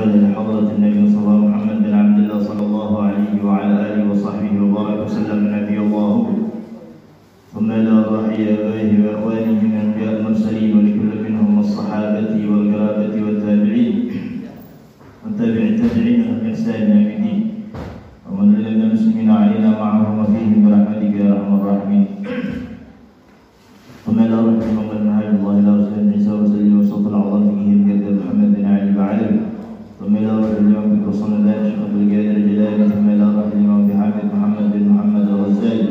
والشهداء لحضرة النبي المصطفى محمد بن عبد الله صلى الله عليه وعلى آله وصحبه وبارك وسلم نبي الله، ثم إلى أرواح آبائه وإخوانه من الأنبياء المرسلين ولكل منهم الصحابة والقرابة والتابعين والتابع التابعين بإحسان إلى يوم الدين، ومن لم المسلمين علينا معهم وفيهم برحمتك يا أرحم الراحمين. ثم إلى روح محمد بن عبد الله إلى رسول عيسى وسلم وصوت العظام فيه الجد محمد بن علي بعلم. ثم إلى روح الإمام بن رسول الله الشيخ عبد القادر الجيلاني. ثم إلى روح الإمام بحامد محمد بن محمد الغزالي.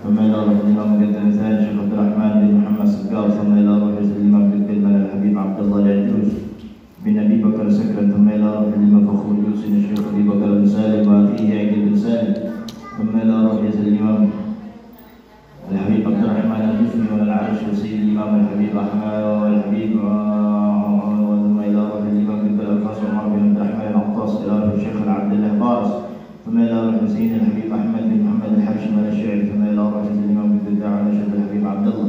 ثم إلى روح الإمام مقدم الثاني الشيخ عبد الرحمن بن محمد سكار. ثم إلى روح الإمام بالكلمة الحبيب عبد الله العجوز بن أبي بكر سكرا. ثم إلى روح الإمام فخر يوسف الشيخ أبي بكر بن سالم وأخيه عقيل بن سالم. ثم إلى روح الإمام الحبيب عبد الرحمن الجسمي من العرش وسيد الإمام الحبيب أحمد والحبيب. ثم إلى روح الإمام بن الألفاظ وعمر بن عبد الرحمن العطاس. إلى روح الشيخ العبد الله بارس. ثم إلى روح حسين الحبيب أحمد بن محمد الحبشي من الشعر. ثم إلى روح الإمام بن الدعوة الشيخ الحبيب عبد الله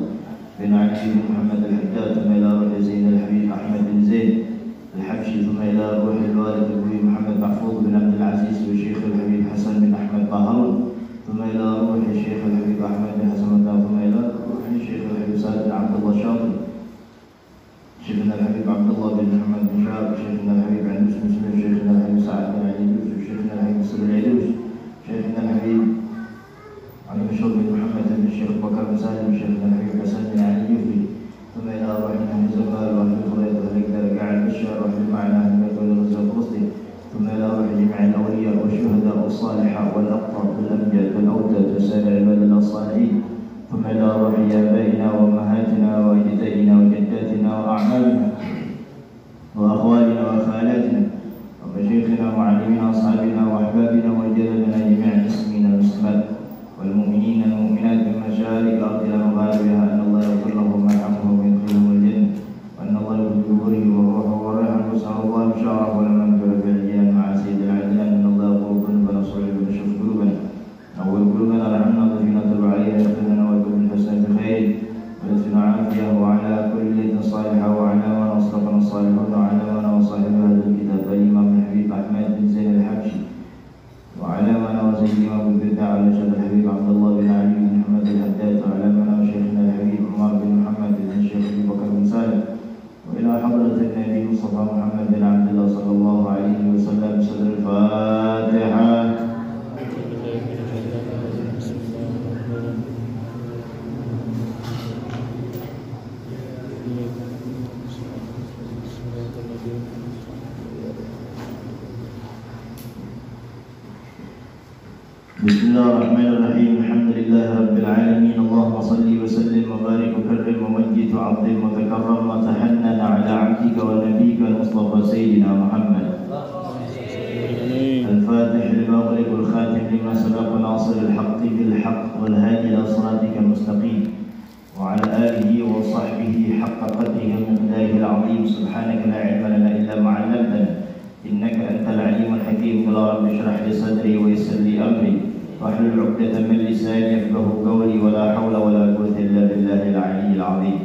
بن علي بن محمد الحداد. ثم إلى روح زين الحبيب أحمد بن زين الحبشي. ثم إلى روح الوالد الحبيب محمد محفوظ بن عبد العزيز والشيخ الحبيب حسن بن أحمد طاهر. ثم إلى روح الشيخ الحبيب أحمد بن حسن الله. ثم إلى روح الشيخ الحبيب سعد بن عبد الله الشاطر. شيخنا الحبيب عبد الله بن محمد بن شهاب. شيخنا الحبيب عندوس بن مسلم. شيخنا الحبيب سعد بن عليدوس. وشيخنا الحبيب سلم العيدوس. شيخنا الحبيب علي مشهور بن محمد بن الشيخ بكر بن سالم. شيخنا الحبيب حسن بن علي الجوفي. ثم إلى روح الحبيب زكار وأهل الخليط والهكذا رجع البشر وأهل المعنى أهل الملك والرزاق الفلسطين. ثم إلى روح جميع الأولياء والشهداء والصالحة والأقطاب والأمجاد والأوداد وسائر عباد الله الصالحين. ثم إلى روح آبائنا وأمهاتنا وأجدادنا وجداتنا وأعمامنا وأخوالنا وخالاتنا ومشايخنا ومعلمينا وأصحابنا وأحبابنا وجيراننا جميع المسلمين والمسلمات والمؤمنين والمؤمنات من مشارق أرضنا ومغاربها، أن الله يغفر لهم ويرحمهم ويدخلهم الجنة، وأن الله يغفر بقبورهم والروح والريحان وسأل الله بشاره ولما نفر في الجنة مع سيد العادلين. أن الله يغفر ذنوبنا وصلح ونشف قلوبنا نور قلوبنا ارحمنا ضفنا تب عليها يغفرنا ويكون بالحسنة خير ويزدنا عافية وعلى كل ليلة صالحة وعلى من أصدقنا الصالحون وعلى من وصاحب هذا الكتاب الإمام الحبيب أحمد بن زين الحبشي وعلى من وزيد الإمام بالبدع على شيخ الحبيب عبد الله بن علي بن محمد الحداد وعلى من وشيخنا الحبيب عمر بن محمد بن الشيخ أبي بكر بن سالم وإلى حضرة النبي المصطفى محمد بن عبد الله صلى الله عليه وسلم. سر الفاتحة. بسم الله الرحمن الرحيم. الحمد لله رب العالمين. اللهم صل وسلم وبارك وكرم ومجد وعظم وتكرم وتحنن على عبدك ونبيك المصطفى سيدنا محمد الفاتح لما أغلق والخاتم لما سبق ناصر الحق بالحق والهادي إلى صراطك المستقيم وعلى آله وصحبه حق قدره ومقداره العظيم. سبحانك لا علم لنا إلا ما علمتنا إنك أنت العليم الحكيم. قل رب اشرح لي صدري ويسر لي أمري واحلل عقدة من لساني يفقهوا قولي ولا حول ولا قوة إلا بالله العلي العظيم.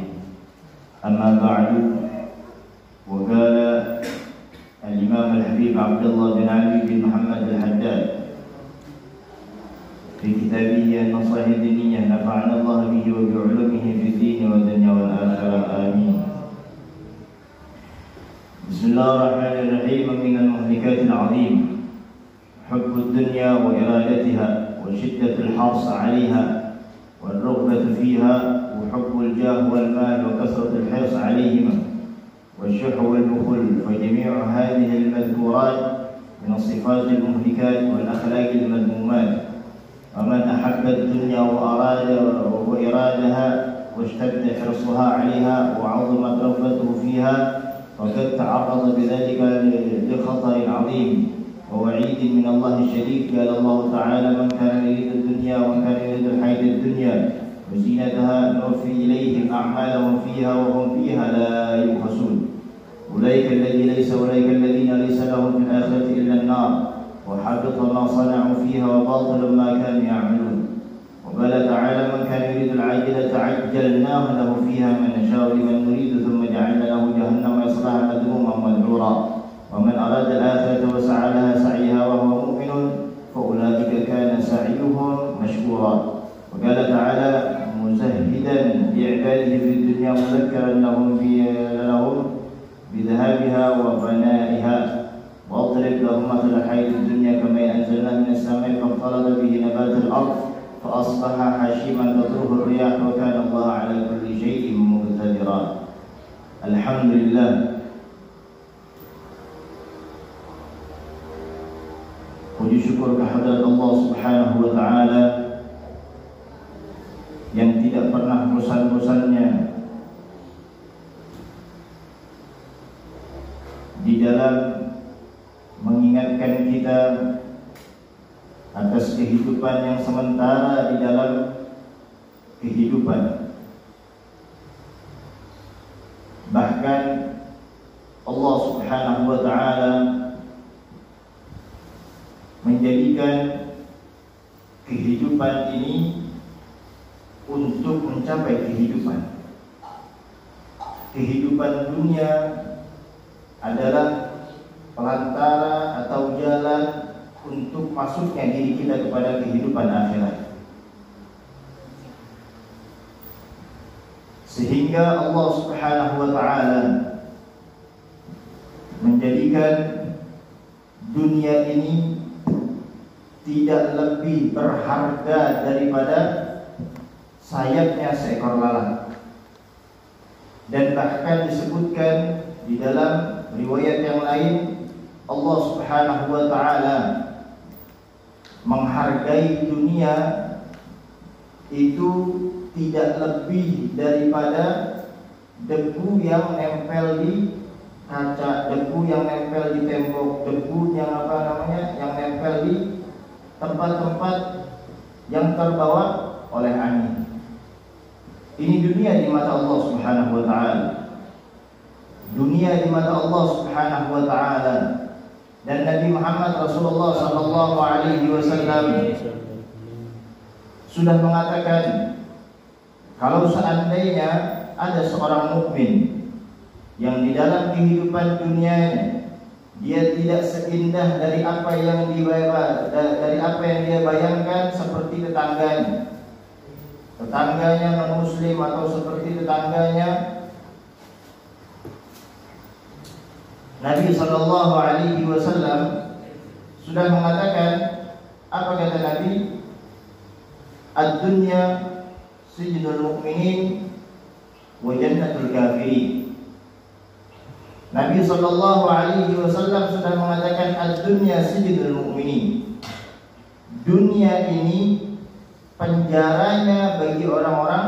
أما بعد، وقال الإمام الحبيب عبد الله بن علي بن محمد الحداد في كتابه النصائح الدينية نفعنا الله به وبعلومه في الدين والدنيا والآخرة آمين. بسم الله الرحمن الرحيم. من المهلكات العظيم حب الدنيا وإرادتها وشدة الحرص عليها والرغبة فيها وحب الجاه والمال وكثرة الحرص عليهما والشح والبخل. فجميع هذه المذكورات من الصفات المهلكات والأخلاق المذمومات. ومن أحب الدنيا وإرادها واشتد حرصها عليها وعظمت رغبته فيها فقد تعرض بذلك لخطر عظيم ووعيد من الله الشديد. قال الله تعالى: من كان يريد الدنيا ومن كان يريد الحياة الدنيا وزينتها نوفي إليهم أعمالهم فيها وهم فيها لا يبخسون. أولئك الذين ليس لهم في الآخرة إلا النار وحبط ما صنعوا فيها وباطل ما كانوا يعملون. وقال تعالى: من كان يريد العاجلة عجلناه له فيها من نشاء لمن نريد ثم جعلنا له جهنم يصلاها مذموما مدحورا. ومن أراد الآخرة لهم بذهابها وفنائها واضرب لهم مثل الحياة الدنيا كما أنزلنا من السماء فاختلط به نبات الأرض فأصبح هشيما تطروه الرياح وكان الله على كل شيء مقتدرا. الحمد لله. Puji syukur kehadirat Allah Subhanahu wa taala yang tidak pernah bosan-bosannya di dalam mengingatkan kita atas kehidupan yang sementara di dalam kehidupan. Bahkan Allah Subhanahu wa taala menjadikan kehidupan ini untuk mencapai kehidupan. Kehidupan dunia adalah pelantara atau jalan untuk masuknya diri kita kepada kehidupan akhirat. Sehingga Allah Subhanahu wa taala menjadikan dunia ini tidak lebih berharga daripada sayapnya seekor lalat. Dan bahkan disebutkan di dalam riwayat yang lain, Allah Subhanahu wa taala menghargai dunia itu tidak lebih daripada debu yang nempel di kaca, debu yang nempel di tembok, debu yang yang nempel di tempat-tempat yang terbawa oleh angin. Ini dunia di mata Allah Subhanahu wa taala. Dunia di mata Allah Subhanahu wa taala. Dan Nabi Muhammad Rasulullah sallallahu alaihi wasallam sudah mengatakan, kalau seandainya ada seorang mukmin yang di dalam kehidupan dunianya dia tidak seindah dari apa yang dia bayangkan seperti tetangganya non-muslim atau seperti tetangganya, Nabi sallallahu alaihi wasallam sudah mengatakan, apa kata Nabi? Ad-dunya sijnul mu'minin wa jannatul kafirin. Nabi sallallahu alaihi wasallam sudah mengatakan ad-dunya sijnul mu'minin. Dunia ini penjaranya bagi orang-orang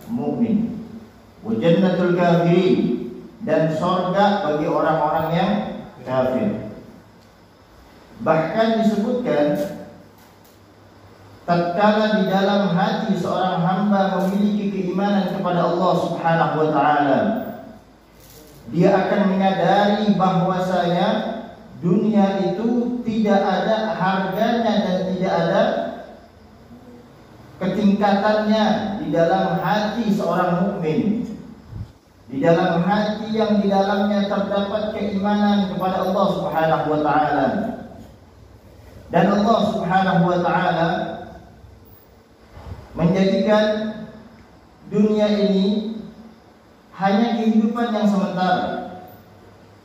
mukmin. Wa jannatul kafirin, dan sorga bagi orang-orang yang kafir. Bahkan disebutkan, tatkala di dalam hati seorang hamba memiliki keimanan kepada Allah Subhanahu wa taala, dia akan menyadari bahwasanya dunia itu tidak ada harganya dan tidak ada ketingkatannya di dalam hati seorang mukmin. Di dalam hati yang di dalamnya terdapat keimanan kepada Allah Subhanahu wa taala. Dan Allah Subhanahu wa taala menjadikan dunia ini hanya kehidupan yang sementara.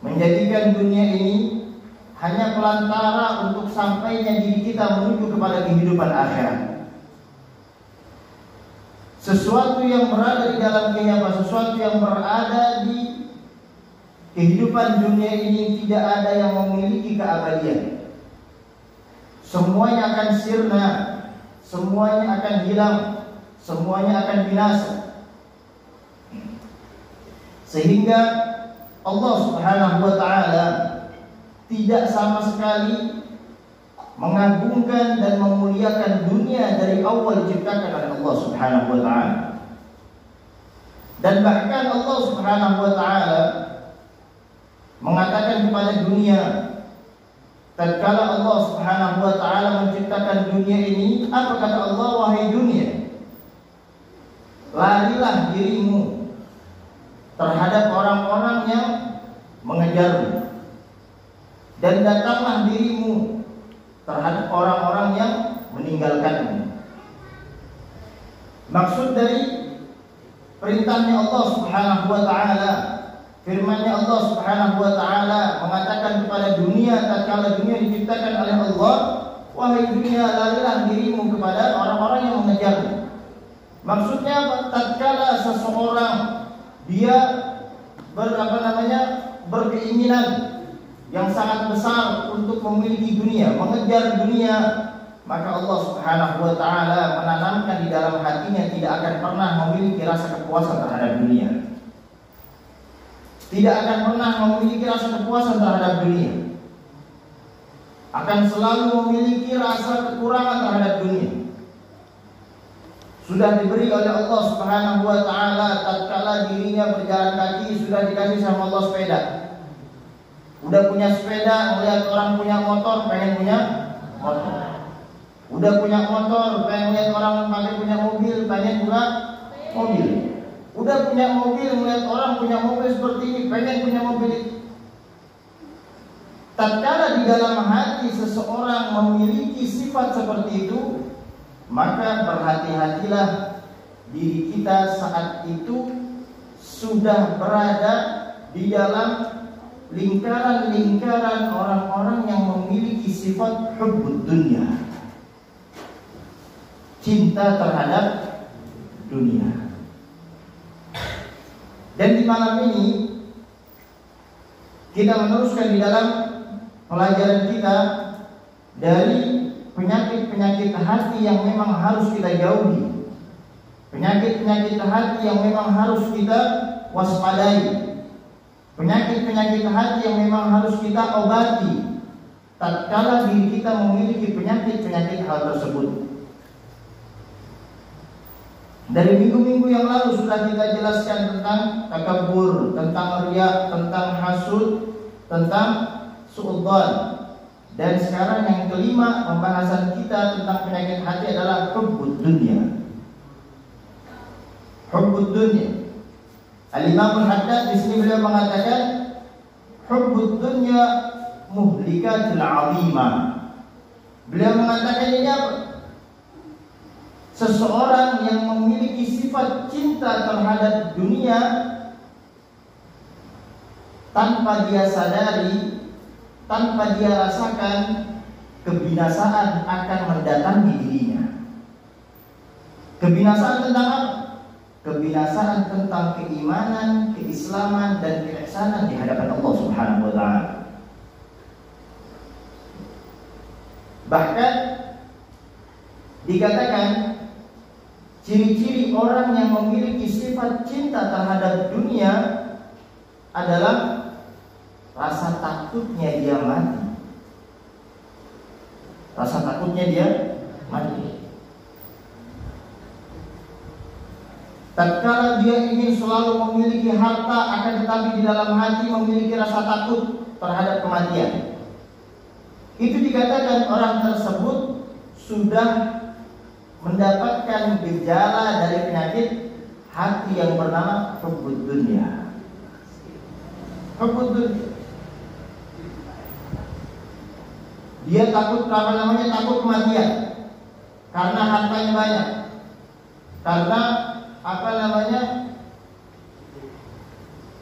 Menjadikan dunia ini hanya pelantara untuk sampainya diri kita menuju kepada kehidupan akhirat. Sesuatu yang berada di dalam kehidupan, sesuatu yang berada di kehidupan dunia ini tidak ada yang memiliki keabadian. Semuanya akan sirna, semuanya akan hilang, semuanya akan binasa. Sehingga Allah Subhanahu wa taala tidak sama sekali mengagungkan dan memuliakan dunia dari awal diciptakan oleh Allah Subhanahu wa taala. Dan bahkan Allah Subhanahu wa taala mengatakan kepada dunia, tatkala Allah Subhanahu wa taala menciptakan dunia ini, apa kata Allah? Wahai dunia, larilah dirimu terhadap orang-orang yang mengejarmu, dan datanglah dirimu terhadap orang-orang yang meninggalkanmu. Maksud dari perintah perintahnya Allah Subhanahu wa taala. Firman-Nya Allah Subhanahu wa taala mengatakan kepada dunia tatkala dunia diciptakan oleh Allah, wahai dunia, larilah dirimu kepada orang-orang yang mengejarmu. Maksudnya apa? Tatkala seseorang dia berkeinginan yang sangat besar untuk memiliki dunia, mengejar dunia, maka Allah Subhanahu wa taala menanamkan di dalam hatinya tidak akan pernah memiliki rasa kepuasan terhadap dunia. Tidak akan pernah memiliki rasa kepuasan terhadap dunia. Akan selalu memiliki rasa kekurangan terhadap dunia. Sudah diberi oleh Allah Subhanahu wa taala tatkala dirinya berjalan kaki, sudah dikasih sama Allah sepeda. Udah punya sepeda, melihat orang punya motor, pengen punya motor. Udah punya motor, pengen lihat orang punya mobil, pengen pula mobil. Udah punya mobil, melihat orang punya mobil seperti ini, pengen punya mobil itu. Tatkala di dalam hati seseorang memiliki sifat seperti itu, maka berhati-hatilah diri kita saat itu sudah berada di dalam lingkaran-lingkaran orang-orang yang memiliki sifat hubbud dunya, cinta terhadap dunia. Dan di malam ini kita meneruskan di dalam pelajaran kita dari penyakit-penyakit hati yang memang harus kita jauhi, penyakit-penyakit hati yang memang harus kita waspadai, penyakit-penyakit hati yang memang harus kita obati tatkala diri kita memiliki penyakit-penyakit hal tersebut. Dari minggu-minggu yang lalu sudah kita jelaskan tentang takabur, tentang riya, tentang hasud, tentang su'udzon. Dan sekarang yang kelima pembahasan kita tentang penyakit hati adalah hubbud dunya. Hubbud dunya. Al-Imam Al-Haddad di sini beliau mengatakan hubbud dunya muhlikatul 'azimah. Beliau mengatakan ini apa? Seseorang yang memiliki sifat cinta terhadap dunia tanpa dia sadari, tanpa dia rasakan, kebinasaan akan mendatangi dirinya. Kebinasaan tentang apa? Kebinasaan tentang keimanan, keislaman, dan keihsanan di hadapan Allah Subhanahu wa taala. Bahkan dikatakan ciri-ciri orang yang memiliki sifat cinta terhadap dunia adalah rasa takutnya dia mati. Rasa takutnya dia mati. Tatkala dia ingin selalu memiliki harta, akan tetapi di dalam hati memiliki rasa takut terhadap kematian. Itu dikatakan orang tersebut sudah mendapatkan gejala dari penyakit hati yang bernama hubbud dunya. Hubbud dunya. Dia takut takut kematian karena hartanya banyak, karena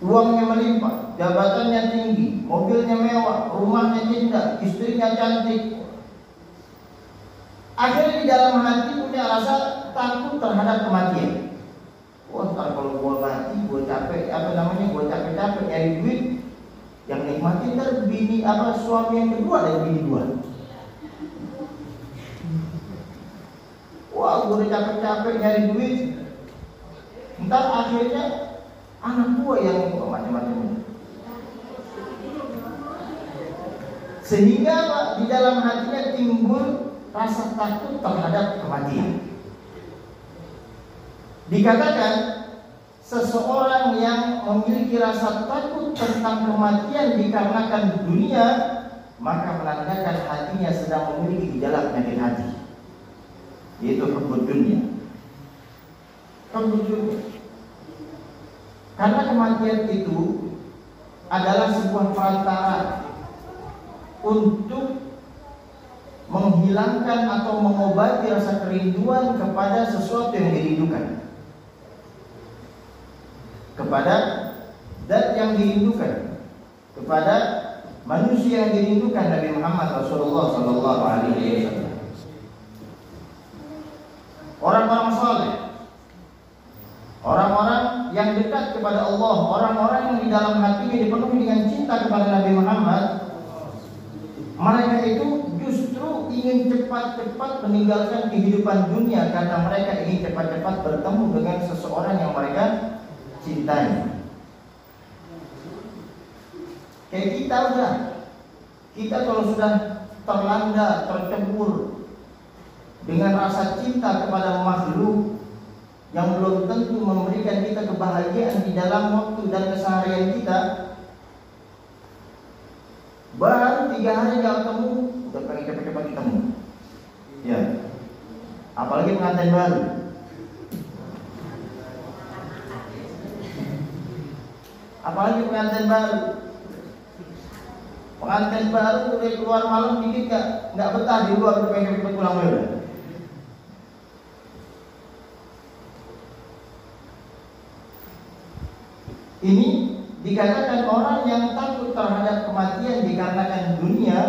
uangnya melimpah, jabatannya tinggi, mobilnya mewah, rumahnya indah, istrinya cantik. Akhirnya di dalam hati punya rasa takut terhadap kematian. Wah, ntar kalau gua mati, gua capek, gua capek-capek nyari duit, yang nikmatin ntar suami yang kedua dan bini dua. Wah, gua udah capek-capek nyari duit, ntar akhirnya anak gua yang macam-macam. Sehingga di dalam hatinya timbul rasa takut terhadap kematian. Dikatakan seseorang yang memiliki rasa takut tentang kematian dikarenakan dunia, maka menandakan hatinya sedang memiliki gejala penyakit hati, yaitu hubbud dunya. Hubbud dunya. Karena kematian itu adalah sebuah perantara untuk menghilangkan atau mengobati rasa kerinduan kepada sesuatu yang dirindukan. kepada zat yang dirindukan, kepada manusia yang dirindukan Nabi Muhammad Rasulullah sallallahu alaihi wasallam. Orang-orang saleh, orang-orang yang dekat kepada Allah, orang-orang yang di dalam hatinya dipenuhi dengan cinta kepada Nabi Muhammad, mereka itu justru ingin cepat-cepat meninggalkan kehidupan dunia karena mereka ingin cepat-cepat bertemu dengan seseorang yang mereka cintai. Kayak kita kalau sudah terlanda, tercebur dengan rasa cinta kepada makhluk yang belum tentu memberikan kita kebahagiaan di dalam waktu dan keseharian kita, baru 3 hari gak ketemu, udah pengen cepat-cepat ketemu. Ya, apalagi pengantin baru. Pengantin baru udah keluar malam dikit nggak betah di luar, udah pengen cepet pulang dulu. Ini dikatakan orang yang takut terhadap kematian dikarenakan dunia.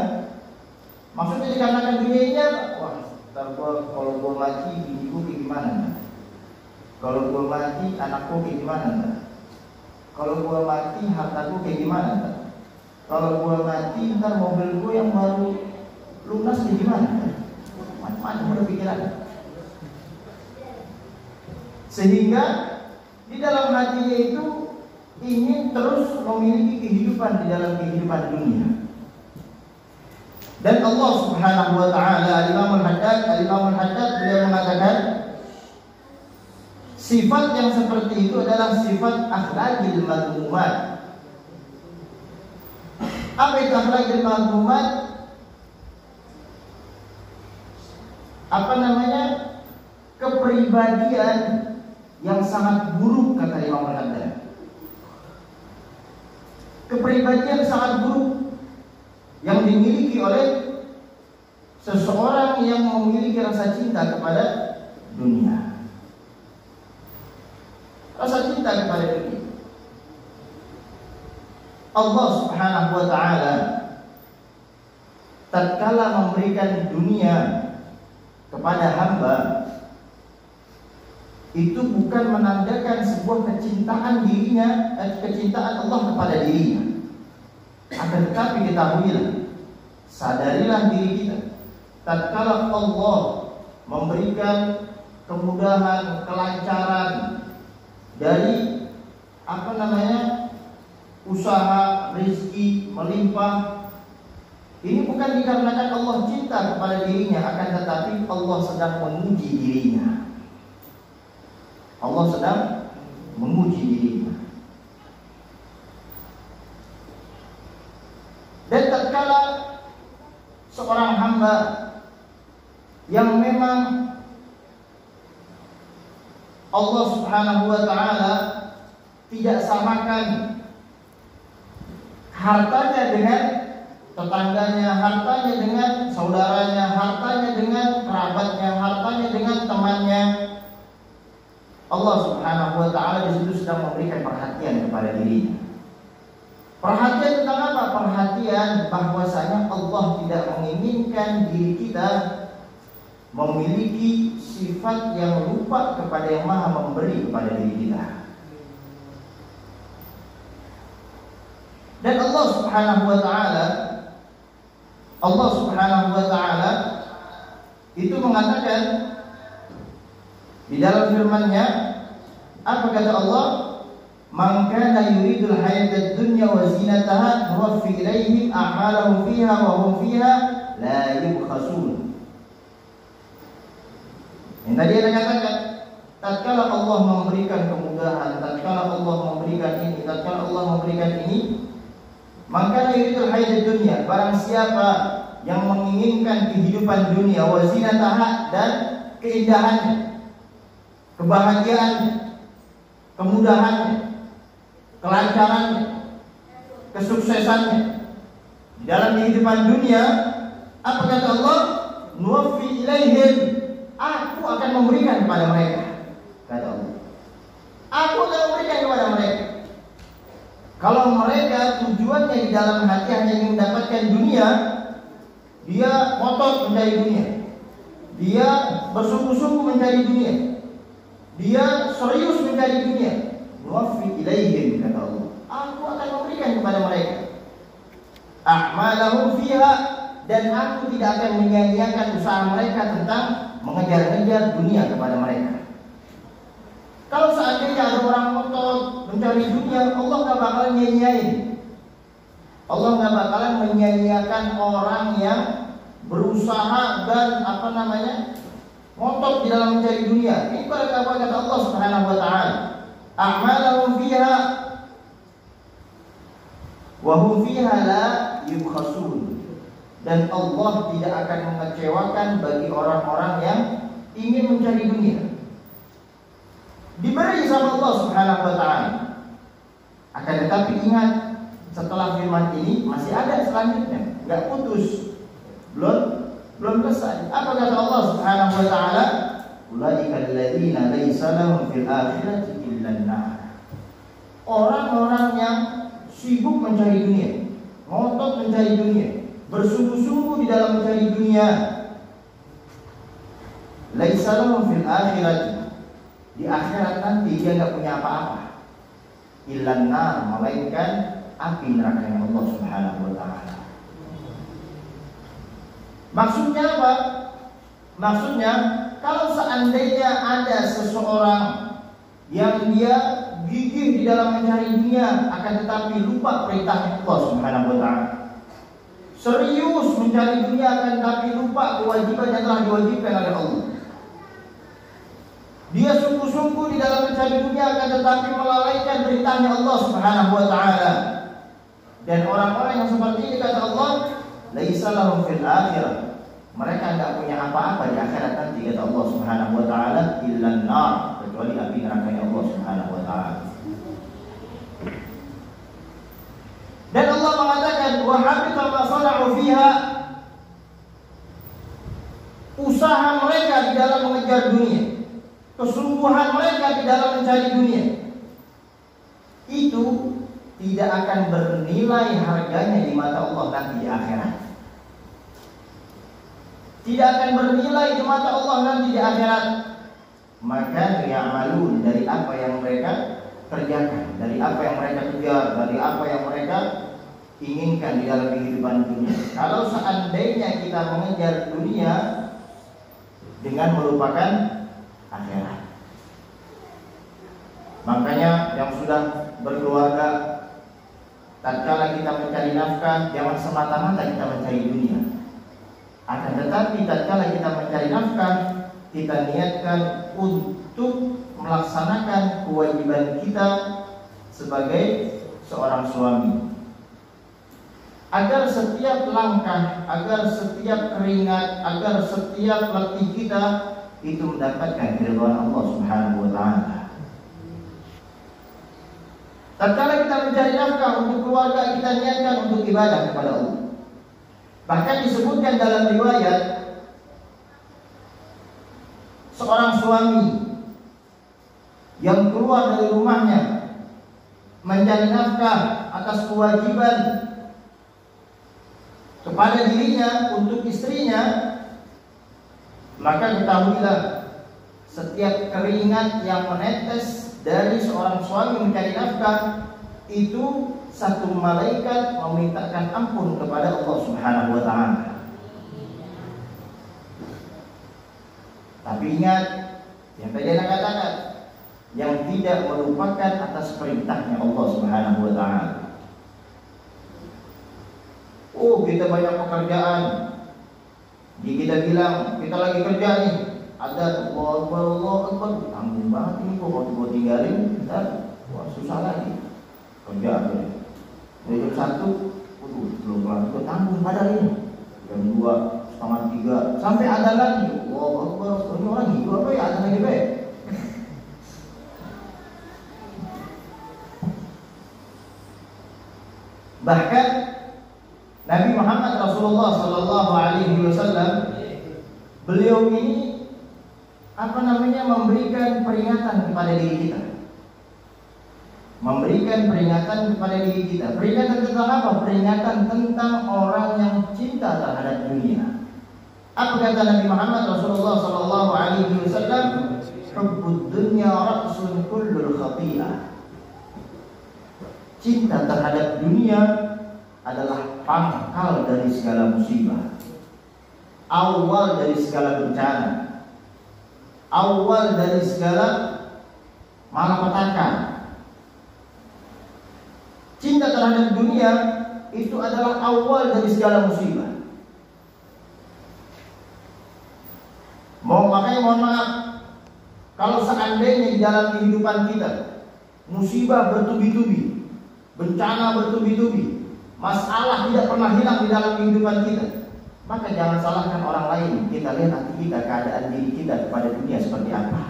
Maksudnya dikarenakan dunianya, wah, kalau gua mati biniku kayak gimana? Kalau gua mati anakku kayak gimana? Kalau gua mati hartaku kayak gimana? Kalau gua mati ntar mobil gua yang baru lunas kayak gimana? Macam-macam udah pikiran. Sehingga di dalam hatinya itu ingin terus memiliki kehidupan di dalam kehidupan dunia. Dan Allah Subhanahu wa taala, Al-Imam Al-Haddad beliau mengatakan sifat yang seperti itu adalah sifat akhlaqil madmumat. Apa itu akhlaqil madmumat? Kepribadian yang sangat buruk, kata Imam Al-Haddad. Kepribadian sangat buruk yang dimiliki oleh seseorang yang memiliki rasa cinta kepada dunia. Rasa cinta kepada dunia. Allah Subhanahu wa taala tatkala memberikan dunia kepada hamba, itu bukan menandakan sebuah kecintaan dirinya, kecintaan Allah kepada dirinya. Akan tetapi ketahuilah, sadarilah diri kita, tatkala Allah memberikan kemudahan, kelancaran dari usaha, rezeki melimpah, ini bukan dikarenakan Allah cinta kepada dirinya, akan tetapi Allah sedang menguji dirinya. Allah sedang menguji dirinya. Dan tatkala seorang hamba yang memang Allah Subhanahu wa taala tidak samakan hartanya dengan tetangganya, hartanya dengan saudaranya, hartanya dengan kerabatnya, hartanya dengan temannya, Allah Subhanahu wa taala di situ sedang memberikan perhatian kepada dirinya. Perhatian tentang apa? Perhatian bahwasanya Allah tidak menginginkan diri kita memiliki sifat yang lupa kepada yang Maha memberi kepada diri kita. Dan Allah Subhanahu wa taala itu mengatakan di dalam firman-Nya, apa kata Allah? Man kana yuridul hayatad dunya wa zinataha nuwaffi ilaihim a'malahum fiha wa hum fiha la yubkhasun. Yang tadi ada katakan, tatkala Allah memberikan kemudahan, tatkala Allah memberikan ini, tatkala Allah memberikan ini, maka yuridul hayatad dunya, barang siapa yang menginginkan kehidupan dunia wa zinataha, dan keindahannya, kebahagiaannya, kemudahannya, kelancarannya, kesuksesannya di dalam kehidupan dunia, apa kata Allah? Nuwaffi ilaihim, aku akan memberikan kepada mereka, kata Allah. Aku akan memberikan kepada mereka. Kalau mereka tujuannya di dalam hati hanya ingin mendapatkan dunia, dia ngotot mencari dunia, dia bersungguh-sungguh mencari dunia, dia serius mencari dunia, nuwaffi ilaihim, kata Allah, aku akan memberikan kepada mereka a'malahum fiha, dan aku tidak akan menyia-nyiakan usaha mereka tentang mengejar-ngejar dunia kepada mereka. Kalau seandainya ada orang ngotot mencari dunia, Allah nggak bakalan nyanyiain. Allah nggak bakalan menyia-nyiakan orang yang berusaha dan ngotot di dalam mencari dunia. Ini pada kata Allah Subhanahu Wa Taala, a'malahum fiha wa hum fiha la yubkhasun. Dan Allah tidak akan mengecewakan bagi orang-orang yang ingin mencari dunia. Diberi sama Allah Subhanahu Wa Taala. Akan tetapi ingat, setelah firman ini masih ada selanjutnya, nggak putus, belum selesai. Apa kata Allah Subhanahu Wa Taala? Ulaika alladziina laisa lahum fil akhirati illa an-nar. Orang-orang yang sibuk mencari dunia, ngotot mencari dunia, bersungguh-sungguh di dalam mencari dunia, laisa lahum fil akhirati, di akhirat nanti dia nggak punya apa-apa, illan nar, melainkan api neraka yang Allah Subhanahu Wa Taala. Maksudnya apa? Maksudnya kalau seandainya ada seseorang yang dia gigih di dalam mencari dunia, akan tetapi lupa perintah Allah Subhanahu Wa Taala, serius mencari dunia akan tetapi lupa kewajiban yang telah diwajibkan oleh Allah, dia sungguh-sungguh di dalam mencari dunia akan tetapi melalaikan perintahnya Allah Subhanahu Wa Taala. Dan orang-orang yang seperti ini, kata Allah, laisa lahum fil akhirah, mereka tidak punya apa-apa di akhirat nanti, kata Allah Subhanahu Wa Taala, illan nar, kecuali api neraka Allah Subhanahu Wa Taala. Dan Allah mengatakan, wa habita ma sana'u fiha, usaha mereka di dalam mengejar dunia, kesungguhan mereka di dalam mencari dunia, itu tidak akan bernilai harganya di mata Allah nanti di akhirat. Tidak akan bernilai di mata Allah nanti di akhirat. Maka ya'malun, dari apa yang mereka kerjakan, dari apa yang mereka kejar, dari apa yang mereka inginkan di dalam kehidupan dunia. Kalau seandainya kita mengejar dunia dengan melupakan akhirat, makanya yang sudah berkeluarga, tatkala kita mencari nafkah, jangan semata-mata kita mencari dunia. Akan tetapi tatkala kita mencari nafkah, kita niatkan untuk melaksanakan kewajiban kita sebagai seorang suami, agar setiap langkah, agar setiap keringat, agar setiap letih kita itu mendapatkan keridhaan Allah Subhanahu Wa Taala. Tatkala kita mencari nafkah untuk keluarga, kita niatkan untuk ibadah kepada Allah. Bahkan disebutkan dalam riwayat, seorang suami yang keluar dari rumahnya mencari nafkah atas kewajiban kepada dirinya untuk istrinya, maka ketahuilah setiap keringat yang menetes dari seorang suami mencari nafkah itu satu malaikat memintakan ampun kepada Allah Subhanahu Wa Taala. Tapi ingat yang tadi Anda katakan, yang tidak melupakan atas perintahnya Allah Subhanahu Wa Taala. Oh, kita banyak pekerjaan, kita bilang kita lagi kerja nih, ada Allah Akbar, tanggung banget ini kok, waktu gua tinggalin, ntar wah susah lagi kerja aja. Dari jam 1, belum kelar, gua tanggung padahal ini jam 2, setengah 3, sampai ada lagi. Allah Akbar, ini orang hidup apa ya, ada lagi baik. Bahkan Nabi Muhammad Rasulullah Sallallahu Alaihi Wasallam, beliau ini memberikan peringatan kepada diri kita. memberikan peringatan kepada diri kita. Peringatan tentang apa? Peringatan tentang orang yang cinta terhadap dunia. Apa kata Nabi Muhammad Rasulullah sallallahu alaihi wasallam? Hubbud dunya ra'sun kullul khati'ah. Cinta terhadap dunia adalah pangkal dari segala musibah, awal dari segala bencana, awal dari segala malapetaka. Cinta terhadap dunia itu adalah awal dari segala musibah. Makanya mohon maaf, kalau seandainya di dalam kehidupan kita musibah bertubi-tubi, bencana bertubi-tubi, masalah tidak pernah hilang di dalam kehidupan kita, maka jangan salahkan orang lain. Kita lihat hati kita, keadaan diri kita kepada dunia seperti apa.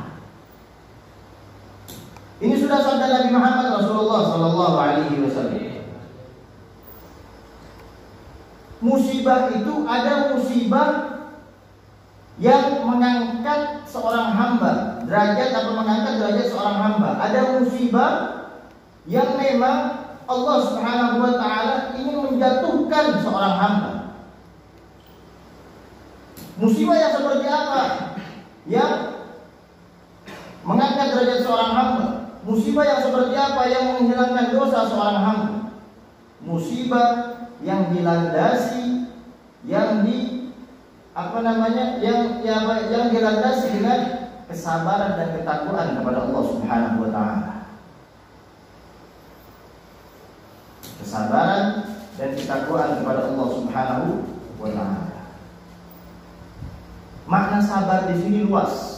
Ini sudah sabda Nabi Muhammad Rasulullah sallallahu alaihi wasallam. Musibah itu ada musibah yang mengangkat seorang hamba derajat atau mengangkat derajat seorang hamba. Ada musibah yang memang Allah Subhanahu wa taala ingin menjatuhkan seorang hamba. Musibah yang seperti apa? Yang mengangkat derajat seorang hamba. Musibah yang seperti apa yang menghilangkan dosa seorang hamba? Musibah yang dilandasi, yang dilandasi dengan kesabaran dan ketakwaan kepada Allah Subhanahu wa taala. Kesabaran dan ketakwaan kepada Allah Subhanahu wa taala. Makna sabar di sini luas.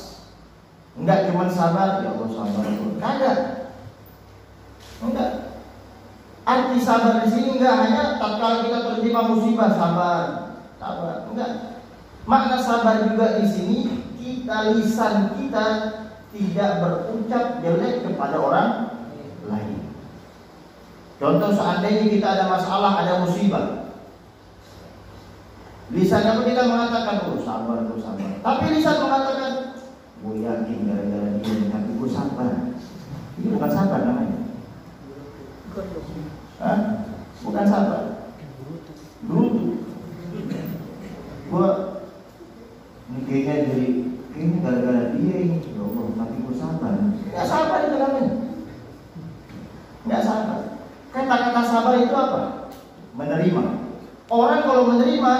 Enggak cuma sabar, ya Allah sabar. Kagak. Enggak. Arti sabar di sini enggak hanya tatkala kita tertimpa musibah sabar. Enggak. Makna sabar juga di sini lisan kita tidak berucap jelek kepada orang lain. Contoh seandainya kita ada masalah, ada musibah, lisan apa kita mengatakan, oh sabar. Tapi lisan mengatakan, gue yakin gara-gara dia, tapi gue sabar. Ini bukan sabar namanya. Bukan sabar. Gerutu. Gue kayaknya ini gara-gara dia ini, ya Allah, tapi gue sabar. Nggak sabar itu namanya. Nggak sabar. Kata-kata sabar itu apa? Menerima. Orang kalau menerima,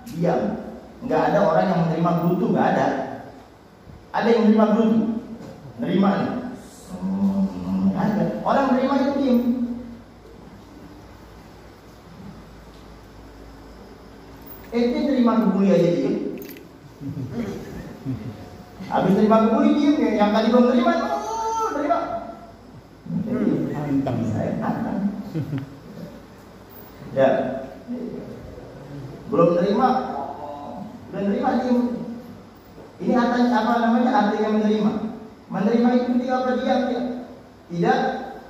diam. Nggak ada orang yang menerima gerutu, nggak ada. Ada yang menerima gerutu, menerima nih. Nggak ada. Orang menerima itu diam. Ente terima kebuli aja diam. Habis terima kebuli diam ya. Yang tadi belum terima, terima. Saya tantang. Ya. Belum terima diam. Ini artinya apa namanya? Artinya menerima. Menerima itu dia apa? Diam.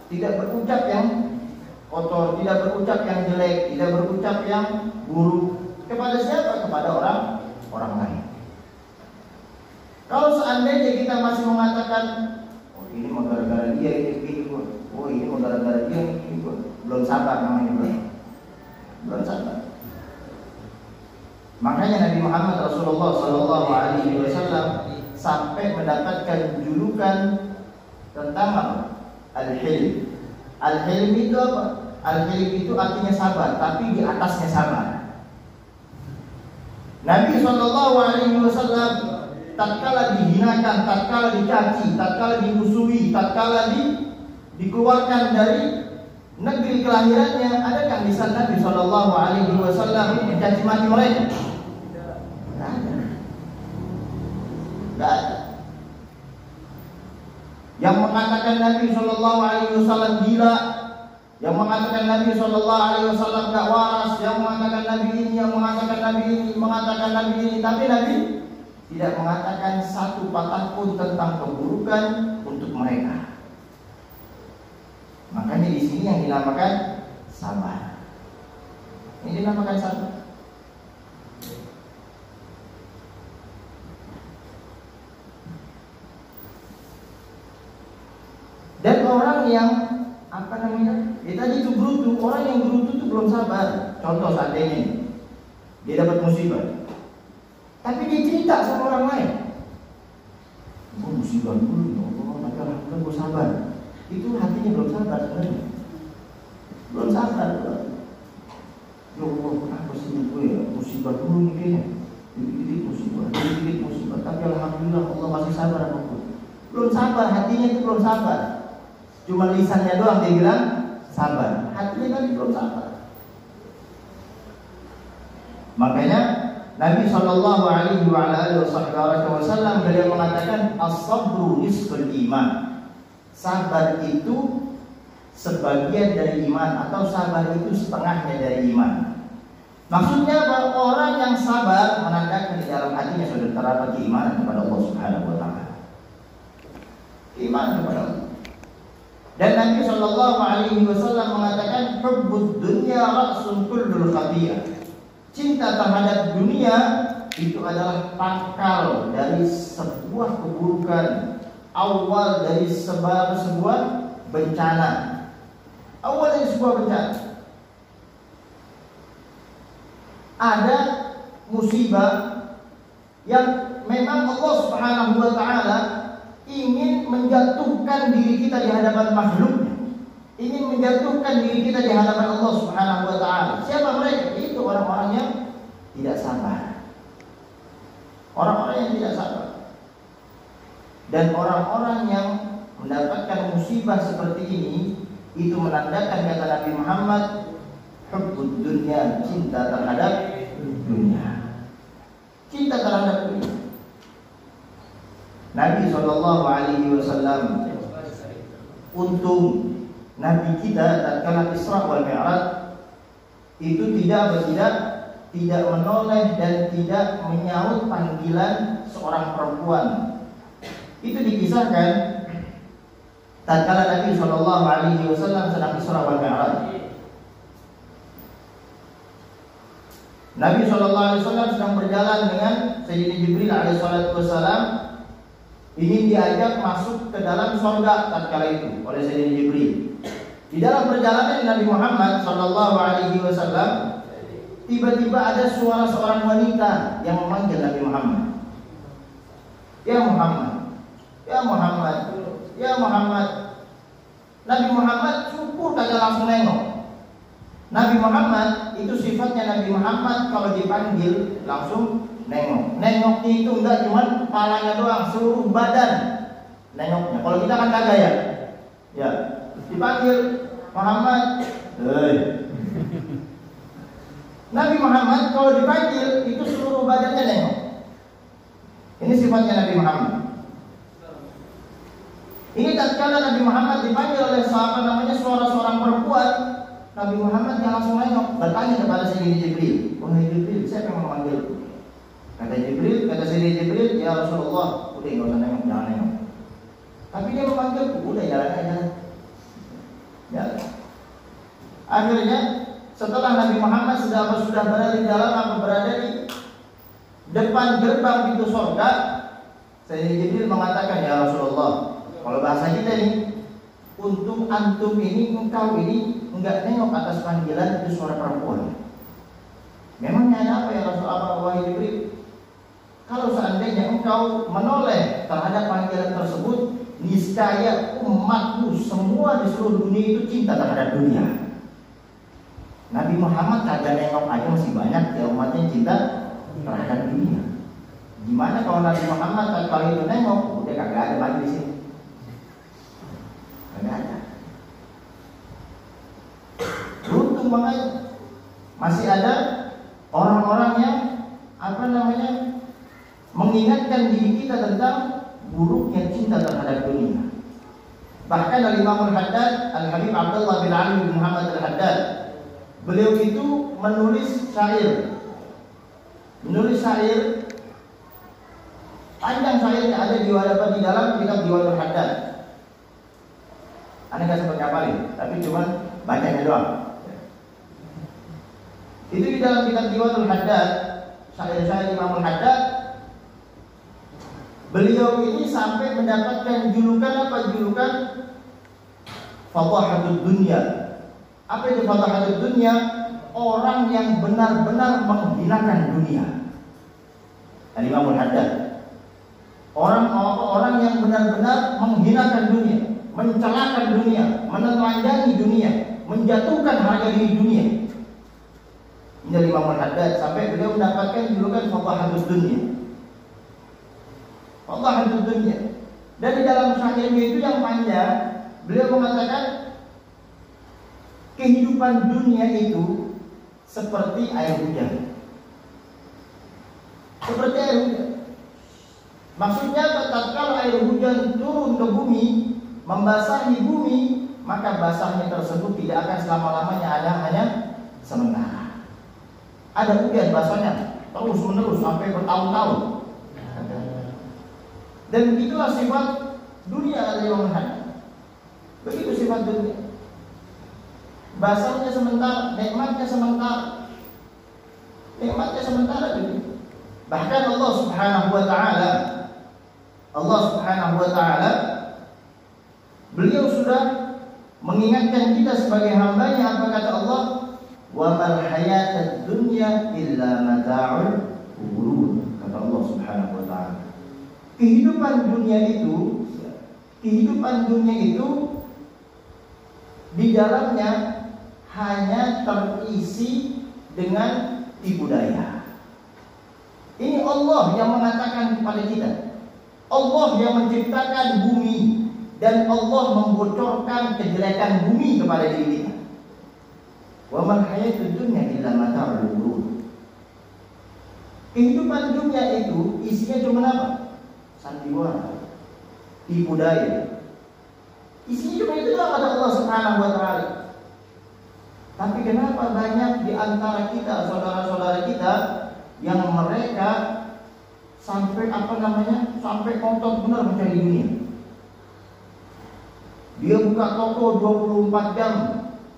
Tidak berucap yang kotor, tidak berucap yang jelek, tidak berucap yang buruk. Kepada siapa? Kepada orang lain. Kalau seandainya kita masih mengatakan, oh ini mah gara-gara dia ini gua, oh ini mah gara-gara dia ini gua, belum sabar namanya, belum sabar. Makanya Nabi Muhammad Rasulullah sallallahu alaihi wasallam sampai mendapatkan julukan tentang apa? Al-Hilm. Al-Hilm itu apa? Al-Hilm itu artinya sabar, tapi di atasnya sabar. Nabi sallallahu alaihi wasallam tatkala dihinakan, tatkala dicaci, tatkala dimusuhi, tatkala dikeluarkan dari negeri kelahirannya, adakah lisan Nabi sallallahu alaihi wasallam mencaci maki mereka? Tidak ada. Yang mengatakan Nabi sallallahu alaihi wasallam gila, yang mengatakan Nabi sallallahu alaihi wasallam gak waras, yang mengatakan Nabi ini, yang mengatakan Nabi ini, mengatakan Nabi ini, tapi Nabi tidak mengatakan satu patah pun tentang keburukan untuk mereka. Makanya di sini yang dinamakan sabar. Ini dinamakan sabar. Dan orang yang orang yang gerutu itu belum sabar. Contoh seandainya dia dapat musibah, tapi dia cerita sama orang lain. Gue musibah dulu, ya Allah, tapi alhamdulillah gue sabar. Itu hatinya belum sabar sebenarnya. Belum sabar. Ya Allah, kenapa sih gue ya musibah dulu nih kayaknya. Dikit-dikit musibah, dikit-dikit musibah, tapi alhamdulillah Allah masih sabar sama gue. Belum sabar, hatinya itu belum sabar. Cuma lisannya doang dia bilang sabar, hatinya kan belum sabar. Makanya Nabi SAW beliau mengatakan as-sabru nisful iman. Sabar itu sebagian dari iman, atau sabar itu setengahnya dari iman. Maksudnya bahwa orang yang sabar menandakan di dalam hatinya sudah terdapat keimanan kepada Allah Subhanahu wa taala. Iman kepada Allah. Dan Nabi SAW mengatakan hubbud dunya ra'sun kullul khati'ah. Cinta terhadap dunia itu adalah pangkal dari sebuah keburukan, awal dari sebuah bencana. Awal dari sebuah bencana. Ada musibah yang memang Allah Subhanahu wa taala ingin menjatuhkan diri kita di hadapan makhluknya, ingin menjatuhkan diri kita di hadapan Allah Subhanahu wa taala. Siapa mereka? Itu orang-orang yang tidak sabar. Orang-orang yang tidak sabar. Dan orang-orang yang mendapatkan musibah seperti ini, itu menandakan kata Nabi Muhammad, hubbud dunya, cinta terhadap dunia. Cinta terhadap dunia. Nabi SAW, untung Nabi kita tatkala Isra wal Mi'raj itu tidak menoleh dan tidak menyaut panggilan seorang perempuan. Itu dikisahkan tatkala Nabi SAW sedang Isra wal Mi'raj. Nabi SAW sedang berjalan dengan Sayyidina Jibril alaihissalam, ingin diajak masuk ke dalam surga tatkala itu oleh Sayyidina Jibril. Di dalam perjalanan Nabi Muhammad SAW, tiba-tiba ada suara seorang wanita yang memanggil Nabi Muhammad. Ya Muhammad, ya Muhammad, ya Muhammad. Nabi Muhammad syukur kagak langsung nengok. Nabi Muhammad itu sifatnya Nabi Muhammad kalau dipanggil langsung nengok. Nengoknya itu enggak cuma kepalanya doang, seluruh badan nengoknya. Kalau kita kan kagak ya. Ya, dipanggil Muhammad, Nabi Muhammad kalau dipanggil itu seluruh badannya nengok. Ini sifatnya Nabi Muhammad. Ini tatkala Nabi Muhammad dipanggil oleh sahabat namanya suara seorang perempuan, Nabi Muhammad yang langsung nengok, bertanya kepada Sayyidina Jibril, wahai Jibril, siapa yang memanggil? Kata Sayyidina Jibril, ya Rasulullah, udah nggak usah nengok, jangan nengok. Tapi dia memanggil, udah jalan aja. Jalan. Akhirnya setelah Nabi Muhammad sudah berada di dalam atau berada di depan gerbang pintu surga, Sayyidina Jibril mengatakan, ya Rasulullah, kalau bahasa kita ini, untuk antum ini, engkau ini enggak nengok atas panggilan itu suara perempuan. Memangnya ada apa ya Rasulullah, wahai Jibril? Kalau seandainya engkau menoleh terhadap panggilan tersebut, niscaya umatmu semua di seluruh dunia itu cinta terhadap dunia. Nabi Muhammad kagak nengok aja masih banyak ya umatnya cinta terhadap dunia. Gimana kalau Nabi Muhammad kali itu nengok, udah kagak ada lagi di sini. Kagak ada. Beruntung banget masih ada orang-orang yang mengingatkan diri kita tentang buruknya cinta terhadap dunia. Bahkan Al-Imam Al-Haddad, Al-Habib Abdullah bin Ali bin Muhammad Al-Haddad, beliau itu menulis syair. Panjang syairnya ada di dalam kitab Diwanul Haddad. Anda nggak sempat ngapalin, tapi cuma bacanya doang. Itu di dalam kitab Diwanul Haddad, syair-syair Imam Al-Haddad. Beliau ini sampai mendapatkan julukan Fadhahatud Dunya, Apa itu fadahatud dunia? Orang yang benar-benar menghinakan dunia. Al-Imam Al-Haddad. Orang yang benar-benar menghinakan dunia, mencelakan dunia, menelanjangi dunia, menjatuhkan harga diri dunia. Ini Al-Imam Al-Haddad sampai beliau mendapatkan julukan fadahatud dunia. Fadahatud dunia. Dan di dalam syairnya itu yang panjang, beliau mengatakan kehidupan dunia itu seperti air hujan. Seperti air hujan. Maksudnya tatkala air hujan turun ke bumi, membasahi bumi, maka basahnya tersebut tidak akan selama-lamanya, ada hanya sementara. Ada hujan basahnya terus menerus sampai bertahun-tahun. Dan begitulah sifat dunia al-yawman. Begitu sifat dunia. Basahnya sementara, nikmatnya sementara. Nikmatnya sementara dunia. Bahkan Allah Subhanahu wa taala beliau sudah mengingatkan kita sebagai hambanya. Apa kata Allah? Wa mal hayatud dunya illa mata'ul ghurur. Kata Allah Subhanahu wa taala. Kehidupan dunia itu di dalamnya hanya terisi dengan tipu daya. Ini Allah yang mengatakan kepada kita. Allah yang menciptakan bumi dan Allah membocorkan kejelekan bumi kepada diri kita. Wa man hayatud dunya illa mata'ul ghurur. Kehidupan dunia itu isinya cuma apa? Sandiwara, tipu daya. Isinya cuma itu doang kata Allah Subhanahu wa taala. Tapi kenapa banyak di antara kita, saudara-saudara kita, yang mereka sampai sampai otot benar mencari dunia. Dia buka toko 24 jam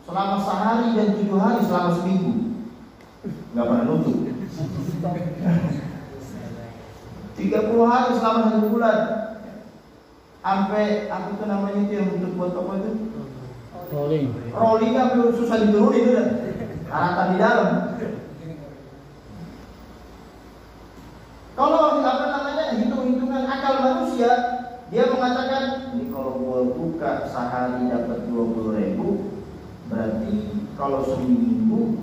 selama sehari dan 7 hari selama seminggu, nggak pernah nutup. 30 hari selama 1 bulan. Sampai apa itu namanya itu yang untuk buat toko itu? Rolling apa susah diturunin itu, karatan di dalam. Kalau hitung-hitungan akal manusia, dia mengatakan ini kalau gua buka sehari dapat 20.000, berarti kalau seminggu,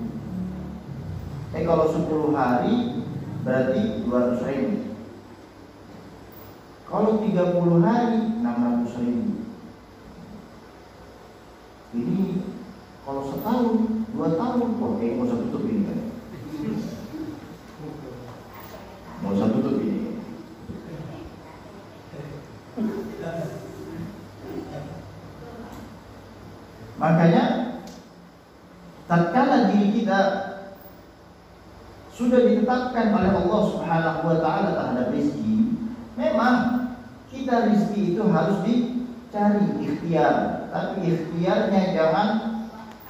kalau 10 hari berarti 200.000. Kalau 30 hari 600.000. Jadi kalau setahun, 2 tahun, kok mau usah tutup ini kan? Mau usah tutup ini. Makanya tatkala diri kita sudah ditetapkan oleh Allah Subhanahu wa taala terhadap rezeki, memang kita rezeki itu harus dicari ikhtiar, tapi ikhtiarnya jangan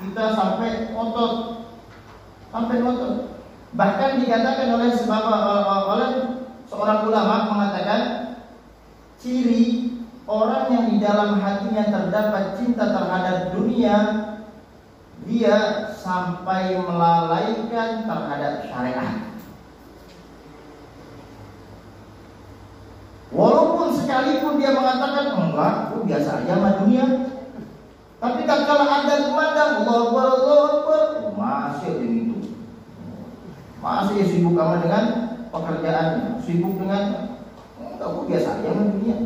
kita sampai otot. Bahkan dikatakan oleh seorang ulama mengatakan ciri orang yang di dalam hatinya terdapat cinta terhadap dunia, dia sampai melalaikan terhadap syariat. Walaupun sekalipun dia mengatakan enggak, aku biasa aja sama dunia, tapi tatkala ada kumandang Allahu Akbar, masih begitu. Masih sibuk dengan pekerjaannya, sibuk dengan aku biasa aja sama dunia.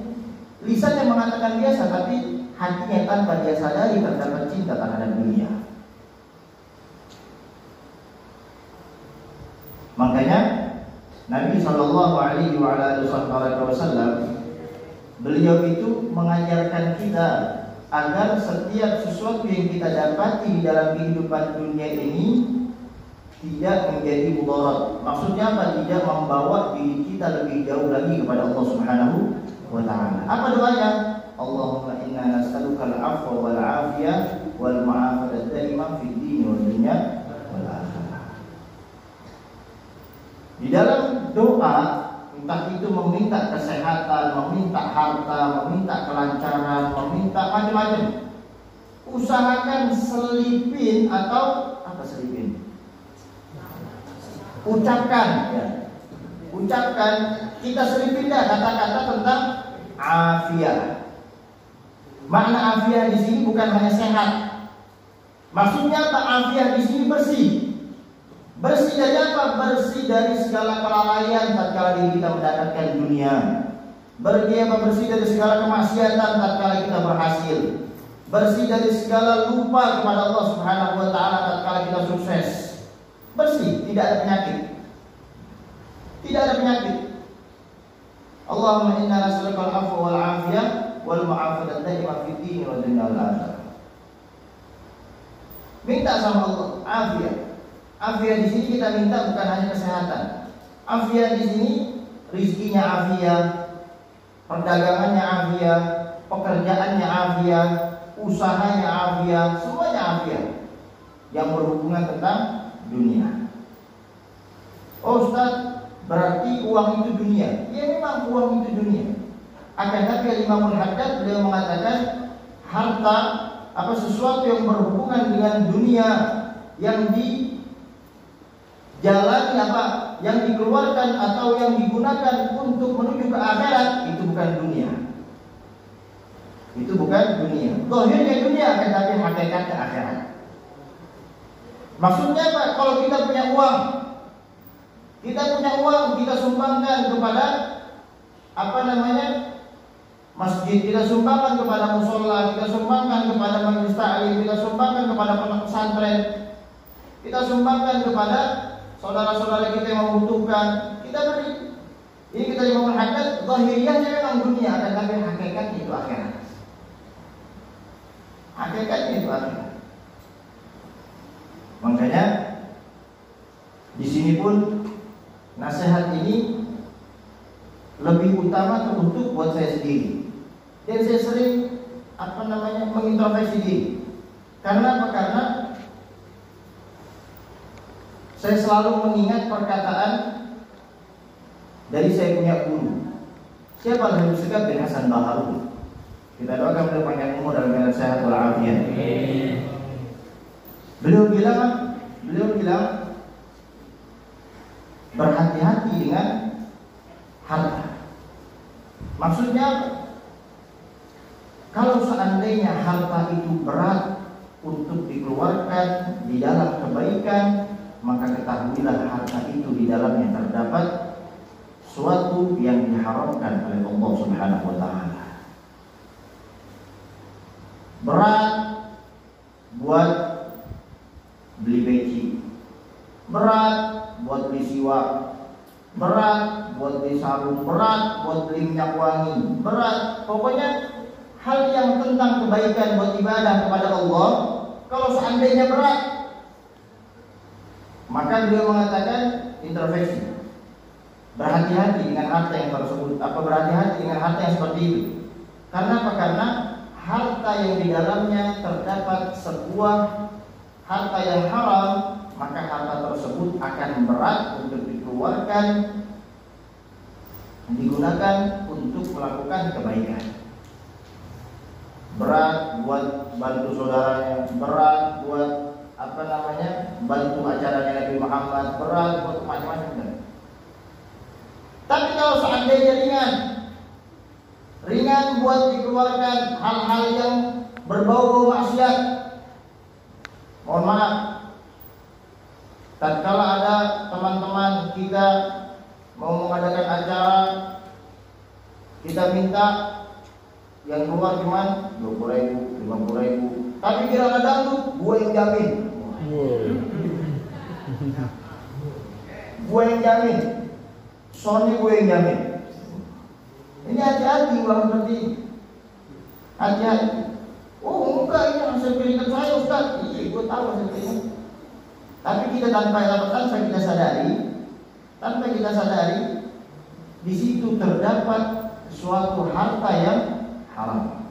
Lisannya mengatakan biasa, tapi hatinya tanpa dia sadari terdapat cinta terhadap dunia. Makanya Nabi Shallallahu Alaihi Wasallam beliau itu mengajarkan kita agar setiap sesuatu yang kita dapati di dalam kehidupan dunia ini tidak menjadi mudarat. Maksudnya apa? Tidak membawa diri kita lebih jauh lagi kepada Allah Subhanahu wa taala. Apa doanya? Allahumma inna nas'aluka al-'afwa wal 'afiyah wal ma'afata daimah fid din wal dunya wal akhirah. Di dalam doa, entah itu meminta kesehatan, meminta harta, meminta kelancaran, meminta macam-macam. usahakan selipin atau apa selipin? Ucapkan ya. Ucapkan, kita selipin dah kata-kata tentang afiah. Makna afiah di sini bukan hanya sehat. Maksudnya apa? Afiah di sini bersih. Bersih dari apa? Bersih dari segala kelalaian tatkala diri kita mendapatkan dunia. Bersih dari segala kemaksiatan tatkala kita berhasil. Bersih dari segala lupa kepada Allah Subhanahu wa taala tatkala kita sukses. Bersih, tidak ada penyakit. Tidak ada penyakit. Allahumma inna nas'aluka al-'afwa wal 'afiyah wal mu'afadata daimah fid din wa dunya wal akhirah. Minta sama Allah afiat. Afiat di sini kita minta bukan hanya kesehatan. Afiat di sini rizkinya afiat, perdagangannya afiat, pekerjaannya afiat, usahanya afiat, semuanya afiat yang berhubungan tentang dunia. Oh Ustaz, berarti uang itu dunia. Ya memang uang itu dunia. Akan tapi Imam Al-Haddad beliau mengatakan harta apa sesuatu yang berhubungan dengan dunia yang dijalani apa yang dikeluarkan atau yang digunakan untuk menuju ke akhirat itu bukan dunia. Itu bukan dunia. Zahirnya dunia akan tapi hakikatnya akhirat. Maksudnya apa? Kalau kita punya uang, kita sumbangkan kepada apa namanya? Masjid, kita sumbangkan kepada musola, kita sumbangkan kepada majelis ta'lim, kita sumbangkan kepada pondok pesantren, kita sumbangkan kepada saudara-saudara kita yang membutuhkan, kita beri. Ini kita memperhatikan zahiriyahnya memang dunia, akan tapi hakikatnya itu akhirat. Hakikatnya itu akhirat. Makanya di sini pun nasihat ini lebih utama untuk buat saya sendiri. Dan saya sering mengintrospeksi diri. Karena apa? Karena saya selalu mengingat perkataan dari saya punya guru. Siapa Habib Segaf bin Hasan Baharun. Kita doakan beliau panjang umur dalam keadaan sehat walafiat. Beliau bilang berhati-hati dengan harta. Maksudnya kalau seandainya harta itu berat untuk dikeluarkan di dalam kebaikan, maka ketahuilah harta itu di dalamnya terdapat suatu yang diharamkan oleh Allah Subhanahu wa taala. Berat buat beli peci, berat buat beli siwak, berat buat beli sarung, berat buat beli minyak wangi, berat. Pokoknya hal yang tentang kebaikan buat ibadah kepada Allah, kalau seandainya berat, maka beliau mengatakan introspeksi. Berhati-hati dengan harta yang tersebut. Berhati-hati dengan harta yang seperti itu. Karena apa? Karena harta yang di dalamnya terdapat sebuah harta yang haram, maka harta tersebut akan berat untuk dikeluarkan, digunakan untuk melakukan kebaikan. Berat buat bantu saudaranya, berat buat bantu acaranya Nabi Muhammad, berat buat macam-macam. Tapi kalau seandainya ringan buat dikeluarkan hal-hal yang berbau maksiat, mohon maaf, tatkala ada teman-teman kita mau mengadakan acara, kita minta yang keluar cuma 20.000, 50.000. Tapi kira kadang tuh gue yang jamin. Gue yang jamin. Sony gue yang jamin. Ini hati-hati uang seperti ini. Hati-hati. Oh enggak, ini hasil keringat saya Ustaz. Iya, gue tahu hasil keringat. Tapi kita tanpa kita sadari, di situ terdapat suatu harta yang haram.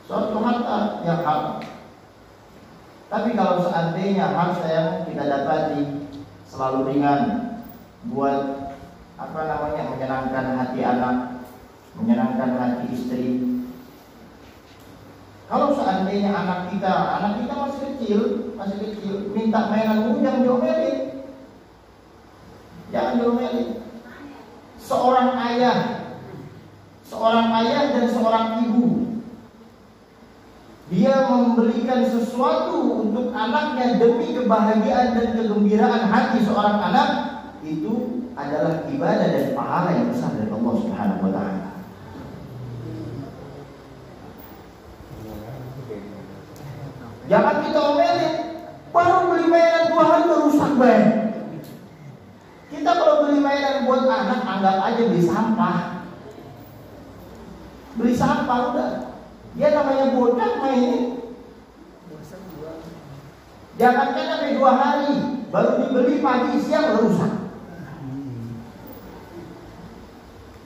Suatu harta yang haram. Tapi kalau seandainya harta yang kita dapati selalu ringan buat menyenangkan hati anak, menyenangkan hati istri, Kalau seandainya anak kita masih kecil, minta mainan jangan diomelin. Jangan diomelin. Seorang ayah dan seorang ibu, dia membelikan sesuatu untuk anaknya demi kebahagiaan dan kegembiraan hati seorang anak, itu adalah ibadah dan pahala yang besar dari Allah Subhanahu wa taala. Jangan kita omelin, baru beli mainan 2 hari udah rusak banget. Kita kalau beli mainan buat anak, anggap aja beli sampah. Beli sampah udah. Dia namanya bocah mainin. Jangankan sampai 2 hari, baru dibeli pagi siang udah rusak.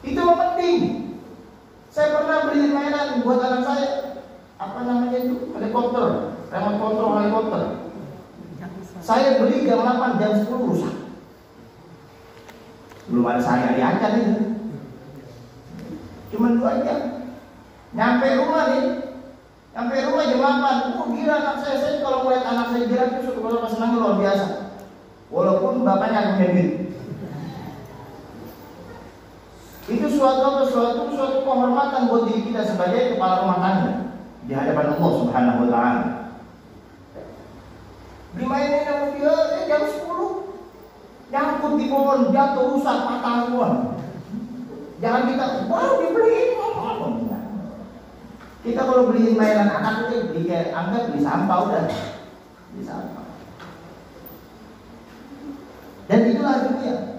Itu penting. Saya pernah beli mainan buat anak saya, apa namanya itu? Helikopter, remote control helikopter. Saya beli jam 8, jam 10 rusak. Belum ada saya diangkat itu. Cuman 2 jam. Nyampe rumah jam 8. Oh gila anak saya kalau melihat anak saya gila itu suka senang luar biasa. Walaupun bapaknya duit. Itu suatu kehormatan buat diri kita sebagai kepala rumah tangga di hadapan Allah Subhanahu wa taala. Dimainin sama dia jam 10. Nyangkut di pohon, jatuh rusak, patah semua. Jangan kita baru dibeliin. Kita kalau beliin mainan anak itu anggap beli sampah udah. Beli sampah. Dan itulah dunia.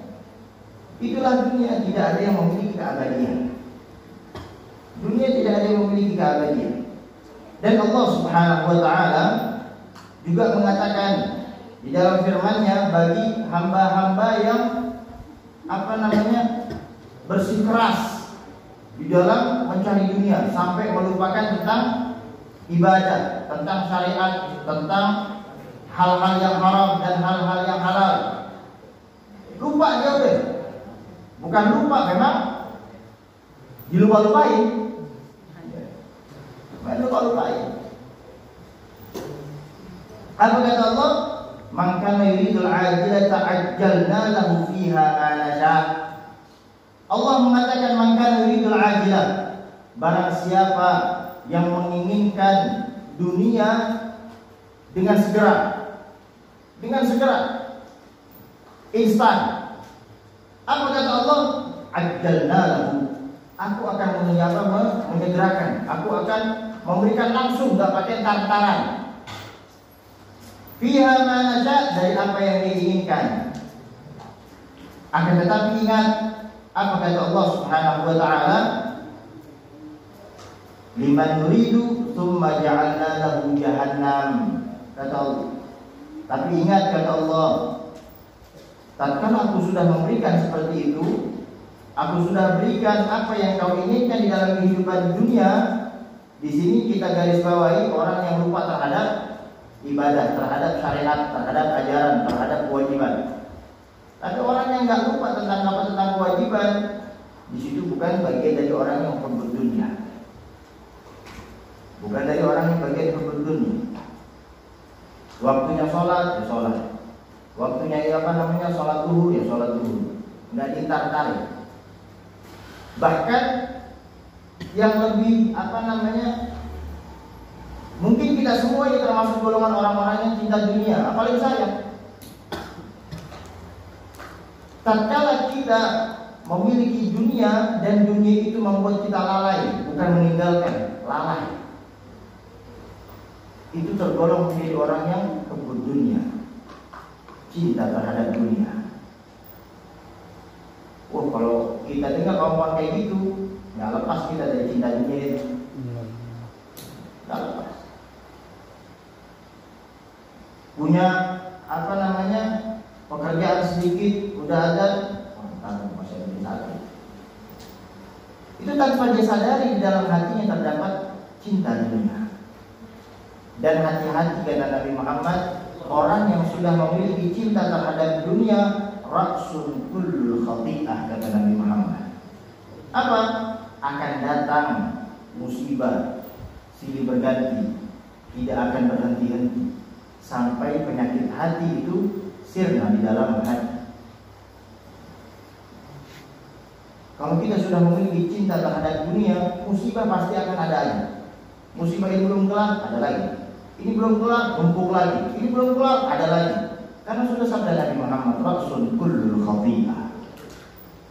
Tidak ada yang memiliki keabadian. Dunia tidak ada yang memiliki keabadian. Dan Allah Subhanahu wa taala juga mengatakan di dalam firman-Nya bagi hamba-hamba yang bersikeras di dalam mencari dunia sampai melupakan tentang ibadah, tentang syariat, tentang hal-hal yang haram dan hal-hal yang halal. Lupa dia udah. Bukan lupa, memang dilupa-lupain. Apa kata Allah? Man kana yuridul ajilata ajjalna lahu fiha ma nasha. Allah mengatakan man kana yuridul ajilah, barang siapa yang menginginkan dunia dengan segera, instan. Apa kata Allah? Ajjalna lahu. Aku akan menyegerakan. Aku akan memberikan langsung, enggak pakai tar-taran. Fiha ma nasha, dari apa yang diinginkan. Akan tetapi ingat apa kata Allah Subhanahu wa taala? Liman nuridu tsumma ja'alna lahu jahannam. Kata Allah. Tapi ingat kata Allah, tatkala aku sudah memberikan seperti itu, aku sudah berikan apa yang kau inginkan di dalam kehidupan dunia. Di sini kita garis bawahi orang yang lupa terhadap ibadah, terhadap syariat, terhadap ajaran, terhadap kewajiban. Tapi orang yang nggak lupa tentang kewajiban, di situ bukan bagian dari orang yang perebut dunia. Bukan dari orang yang bagian perebut dunia. Waktunya sholat, ya sholat. Waktunya sholat zuhur, ya sholat zuhur. Nggak ditar-tarik. Bahkan yang lebih mungkin kita semua ini termasuk golongan orang-orang yang cinta dunia, apalagi saya. Tatkala kita memiliki dunia dan dunia itu membuat kita lalai, bukan meninggalkan, lalai, itu tergolong menjadi orang yang kebut dunia, cinta terhadap dunia. Oh, kalau kita dengar kawan kayak gitu, nggak lepas kita dari cinta dunia itu. Nggak lepas. Punya pekerjaan sedikit, udah ada, masih ada sakit. Itu tanpa dia sadari di dalam hatinya terdapat cinta dunia. Dan hati-hati kata Nabi Muhammad, orang yang sudah memiliki cinta terhadap dunia, ra'sun kullul khati'ah, kata Nabi Muhammad. Apa? Akan datang musibah silih berganti, tidak akan berhenti-henti sampai penyakit hati itu sirna di dalam hati. Kalau kita sudah memiliki cinta terhadap dunia, musibah pasti akan ada lagi. Musibah ini belum kelar, ada lagi. Ini belum kelar, numpuk lagi. Ini belum kelar, ada lagi. Karena sudah sabda Nabi Muhammad, Rasul kullul khati'ah,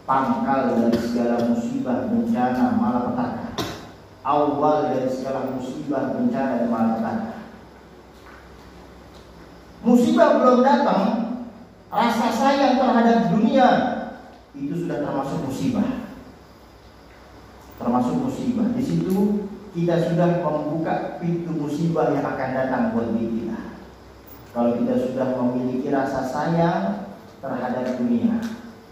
pangkal dari segala musibah, bencana, malapetaka. Awal dari segala musibah, bencana, dan malapetaka. Musibah belum datang, rasa sayang terhadap dunia itu sudah termasuk musibah. Termasuk musibah. Di situ kita sudah membuka pintu musibah yang akan datang buat diri kita. Kalau kita sudah memiliki rasa sayang terhadap dunia,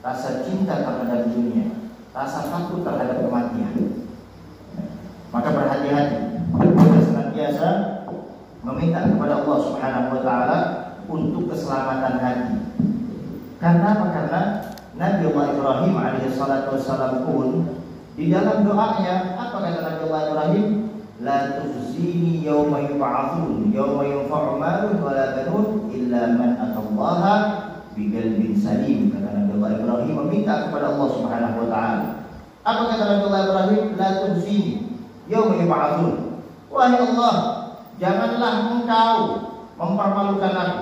rasa cinta terhadap dunia, rasa takut terhadap kematian, maka berhati-hati. Kita senantiasa meminta kepada Allah Subhanahu wa taala untuk keselamatan hati. Karena apa? Karena Nabi Allah Ibrahim alaihi salatu wassalam pun di dalam doanya, apa kata Nabi Allah Ibrahim? La tukhzini yawma yub'atsun yawma yanfa'u malun wa la banun illa man atallaha biqalbin salim. Kata Nabi Allah Ibrahim meminta kepada Allah Subhanahu wa taala. Apa kata Nabi Allah Ibrahim? La tukhzini yawma yub'atsun. Wahai Allah, janganlah engkau mempermalukan aku,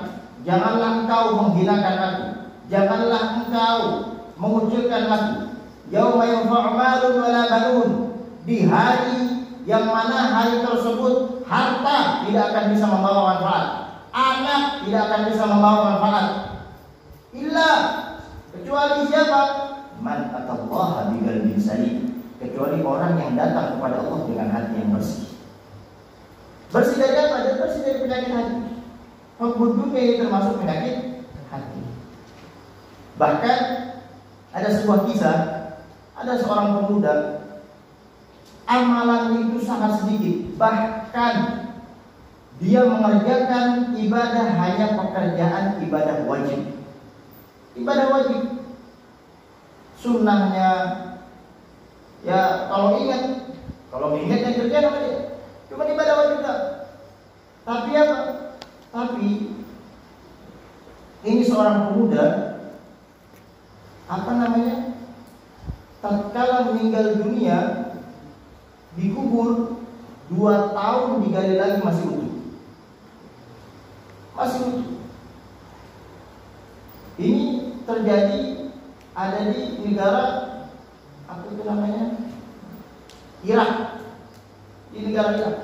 janganlah engkau menghinakan aku, janganlah engkau mengucilkan aku. Yauma yanfa'u malun wa la banun, di hari yang mana hari tersebut harta tidak akan bisa membawa manfaat, anak tidak akan bisa membawa manfaat. Illa, kecuali siapa? Man atallaha biqalbin salim, kecuali orang yang datang kepada Allah dengan hati yang bersih. Bersih dari apa? Bersih dari penyakit hati. Dunia ini termasuk penyakit hati. Bahkan ada sebuah kisah, ada seorang pemuda, amalannya itu sangat sedikit, bahkan dia mengerjakan ibadah hanya pekerjaan ibadah wajib. Ibadah wajib, sunnahnya ya kalau ingat yang kerja apa dia? Cuma ibadah wajib tak. Tapi apa? Tapi ini seorang pemuda, apa namanya? Tatkala meninggal dunia, dikubur 2 tahun digali lagi masih utuh. Masih utuh. Ini terjadi ada di negara apa itu namanya? Irak. Di negara Irak.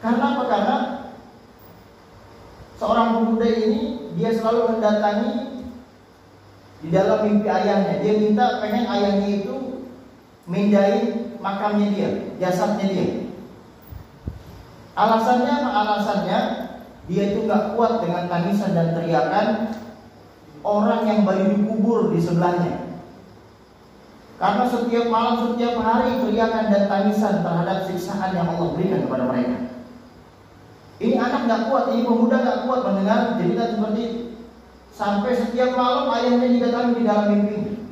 Karena apa? Karena seorang pemuda ini dia selalu mendatangi di dalam mimpi ayahnya. Dia minta pengen ayahnya itu mindahin makamnya dia, jasadnya dia. Alasannya apa? Alasannya dia itu gak kuat dengan tangisan dan teriakan orang yang baru dikubur di sebelahnya. Karena setiap malam, setiap hari teriakan dan tangisan terhadap siksaan yang Allah berikan kepada mereka. Ini anak gak kuat, ini pemuda gak kuat mendengar cerita seperti itu. Sampai setiap malam ayahnya didatangi di dalam mimpi.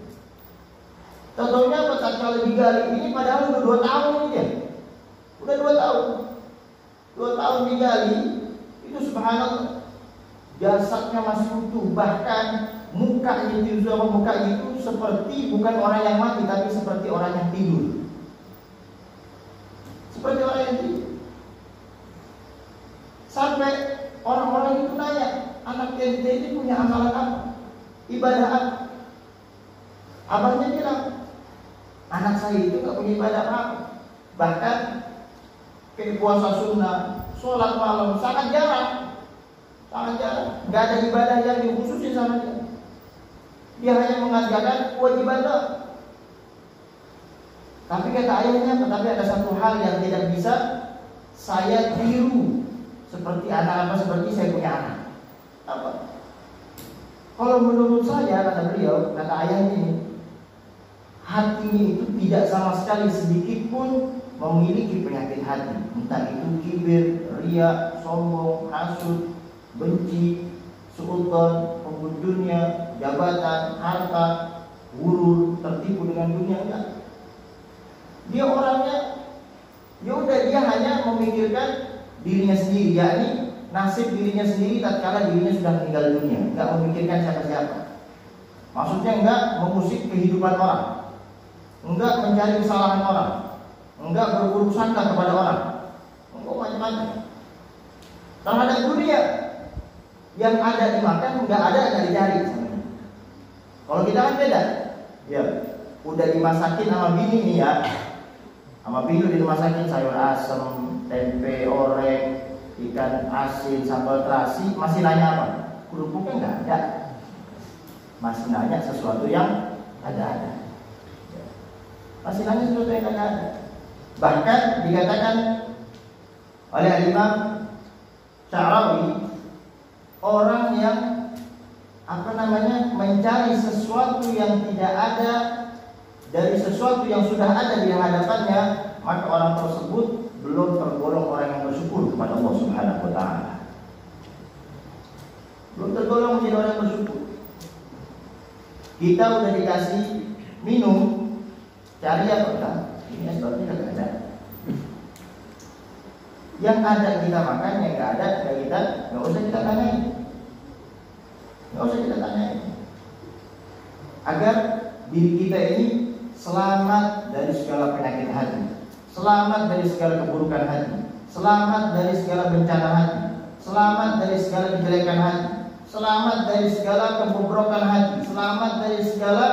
Tentunya apa? Tatkala digali, ini padahal udah 2 tahun ini dia. Udah 2 tahun. 2 tahun digali, itu subhanallah, jasadnya masih utuh. Bahkan mukanya itu seperti bukan orang yang mati, tapi seperti orang yang tidur. Seperti orang yang tidur. Sampai orang-orang itu nanya, anak ente ini punya amalan apa? Ibadah apa? Abangnya bilang, anak saya itu gak punya ibadah apa. Bahkan kayak puasa sunnah, sholat malam sangat jarang. Sangat jarang. Gak ada ibadah yang dikhususin sama dia. Dia hanya mengajarkan kewajiban doang. Tapi kata ayahnya, tetapi ada satu hal yang tidak bisa saya tiru seperti anak apa, seperti saya punya anak. Apa? Kalau menurut saya, kata beliau, kata ayahnya ini, hatinya itu tidak sama sekali sedikit pun memiliki penyakit hati. Entah itu kibir, riya, sombong, hasud, benci, suudzon, hubud dunia, jabatan, harta, gurur, tertipu dengan dunia, enggak. Dia orangnya Ya udah, dia hanya memikirkan dirinya sendiri, yakni nasib dirinya sendiri tatkala dirinya sudah meninggal dunia, nggak memikirkan siapa-siapa. Maksudnya enggak mengusik kehidupan orang, enggak mencari kesalahan orang, enggak berburuk sangka kepada orang, enggak macam-macam. Terhadap dunia yang ada dimakan, enggak ada, enggak dicari. Kalau kita kan beda, ya udah dimasakin sama bini nih ya, sama bini udah dimasakin sayur asem, tempe orek, ikan asin, sambal terasi, masih nanya apa? Kerupuknya enggak ada. Masih nanya sesuatu yang ada-ada. Masih nanya sesuatu yang ada-ada. Bahkan dikatakan oleh Imam Sya'rawi, orang yang mencari sesuatu yang tidak ada dari sesuatu yang sudah ada di hadapannya, maka orang tersebut belum tergolong orang yang bersyukur kepada Allah Subhanahu wa taala. Belum tergolong menjadi orang yang bersyukur. Kita udah dikasih minum, cari apa kan? Ini sebabnya tidak ada. Yang ada kita makan, yang nggak ada kita nggak usah kita tanyain, nggak usah kita tanyain. Agar diri kita ini selamat dari segala penyakit hati, selamat dari segala keburukan hati, selamat dari segala bencana hati, selamat dari segala kejelekan hati, selamat dari segala kebobrokan hati, selamat dari segala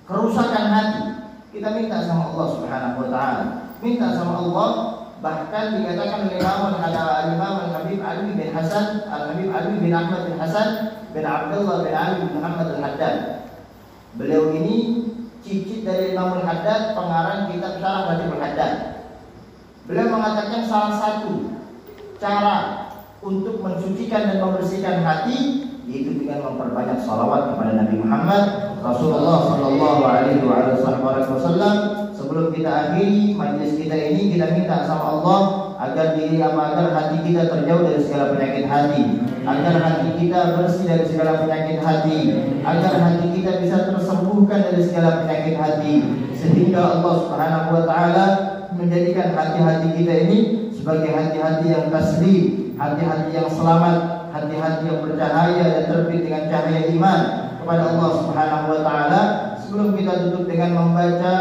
kerusakan hati. Kita minta sama Allah Subhanahu wa taala, minta sama Allah. Bahkan dikatakan oleh Imam Al-Habib Ali bin Hasan, Al-Habib Ali bin Ahmad bin Hasan bin Abdullah bin Ali bin Muhammad Al-Haddad. Beliau ini cicit dari Imam Al-Haddad, pengarang kitab Syarah Hadits Al-Haddad. Beliau mengatakan salah satu cara untuk mensucikan dan membersihkan hati yaitu dengan memperbanyak salawat kepada Nabi Muhammad Rasulullah Sallallahu Alaihi Wasallam. Sebelum kita akhiri majlis kita ini, kita minta sama Allah agar hati kita terjauh dari segala penyakit hati, agar hati kita bersih dari segala penyakit hati, agar hati kita bisa tersembuhkan dari segala penyakit hati, sehingga Allah Subhanahu wa taala menjadikan hati-hati kita ini sebagai hati-hati yang taslim, hati-hati yang selamat, hati-hati yang bercahaya dan terbit dengan cahaya iman kepada Allah Subhanahu wa taala. Sebelum kita tutup dengan membaca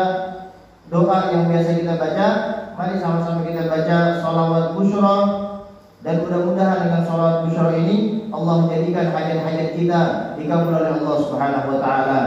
doa yang biasa kita baca, mari sama-sama kita baca sholawat busyra, dan mudah-mudahan dengan sholawat busyra ini Allah menjadikan hajat-hajat kita dikabul oleh Allah Subhanahu wa taala,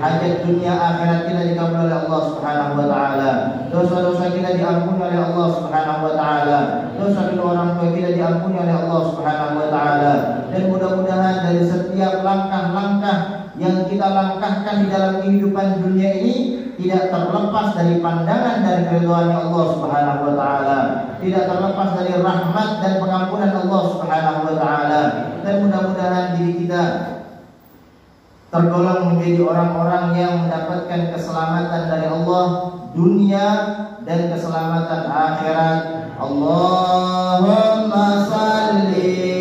hajat dunia akhirat kita dikabul oleh Allah Subhanahu wa taala, dosa-dosa kita diampuni oleh Allah Subhanahu wa taala, dosa kedua orang tua kita diampuni oleh Allah Subhanahu wa taala, dan mudah-mudahan dari setiap langkah-langkah yang kita langkahkan di dalam kehidupan dunia ini tidak terlepas dari pandangan dan keridhaan Allah Subhanahu wa taala, tidak terlepas dari rahmat dan pengampunan Allah Subhanahu wa taala, dan mudah-mudahan diri kita tergolong menjadi orang-orang yang mendapatkan keselamatan dari Allah dunia dan keselamatan akhirat. Allahumma salli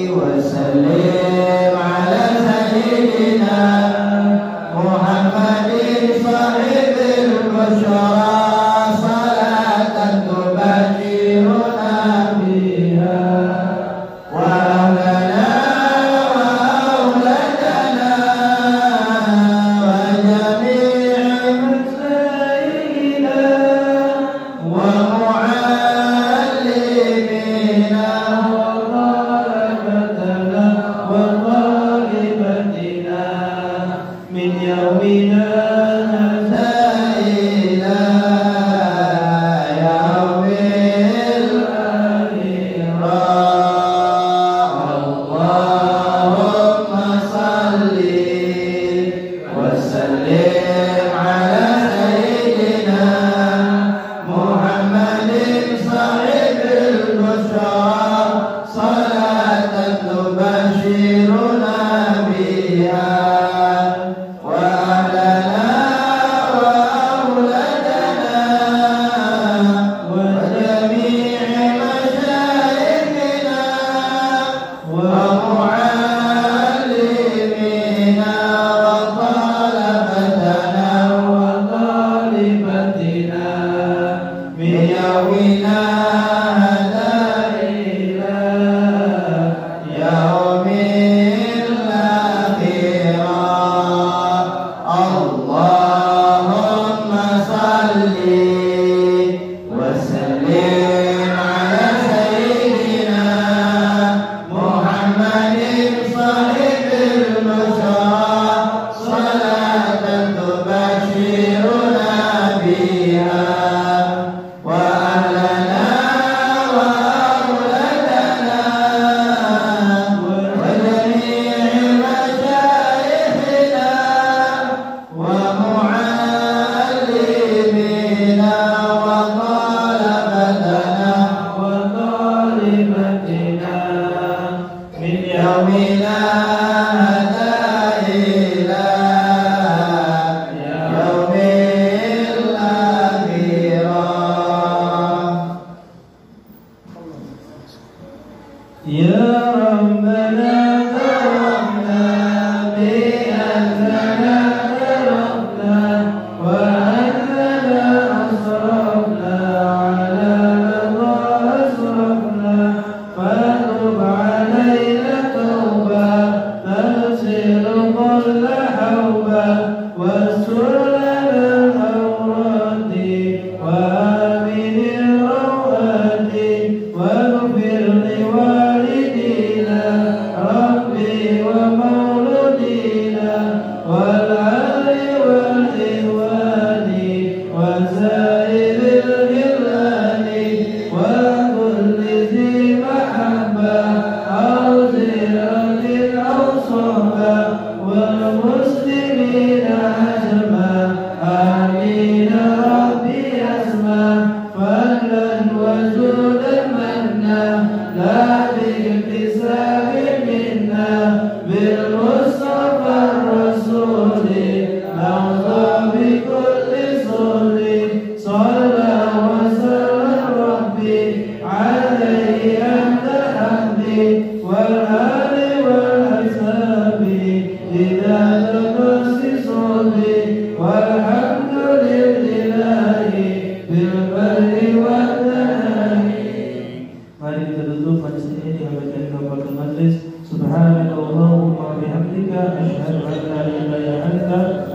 wa sallim ala sayyidina Muhammadin sahibil busyara salatan tubashiruna biha wa ahlana wa auladana wa jami'al muslimina wa mu'allimina wa talabatana wa talibatina min yawmina hadha ila yawmil akhirah. Allahumma salli wa sallim ala sayyidina Muhammadin sahibil busyara salatan tubashiruna biha wa ahlana wa auladana wa jami'i masyayikhina wa mu'allimina wa talabatana wa talibatina min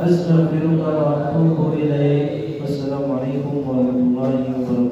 Astaghfirullah wa atubu ilaik. Wassalamualaikum warahmatullahi wabarakatuh.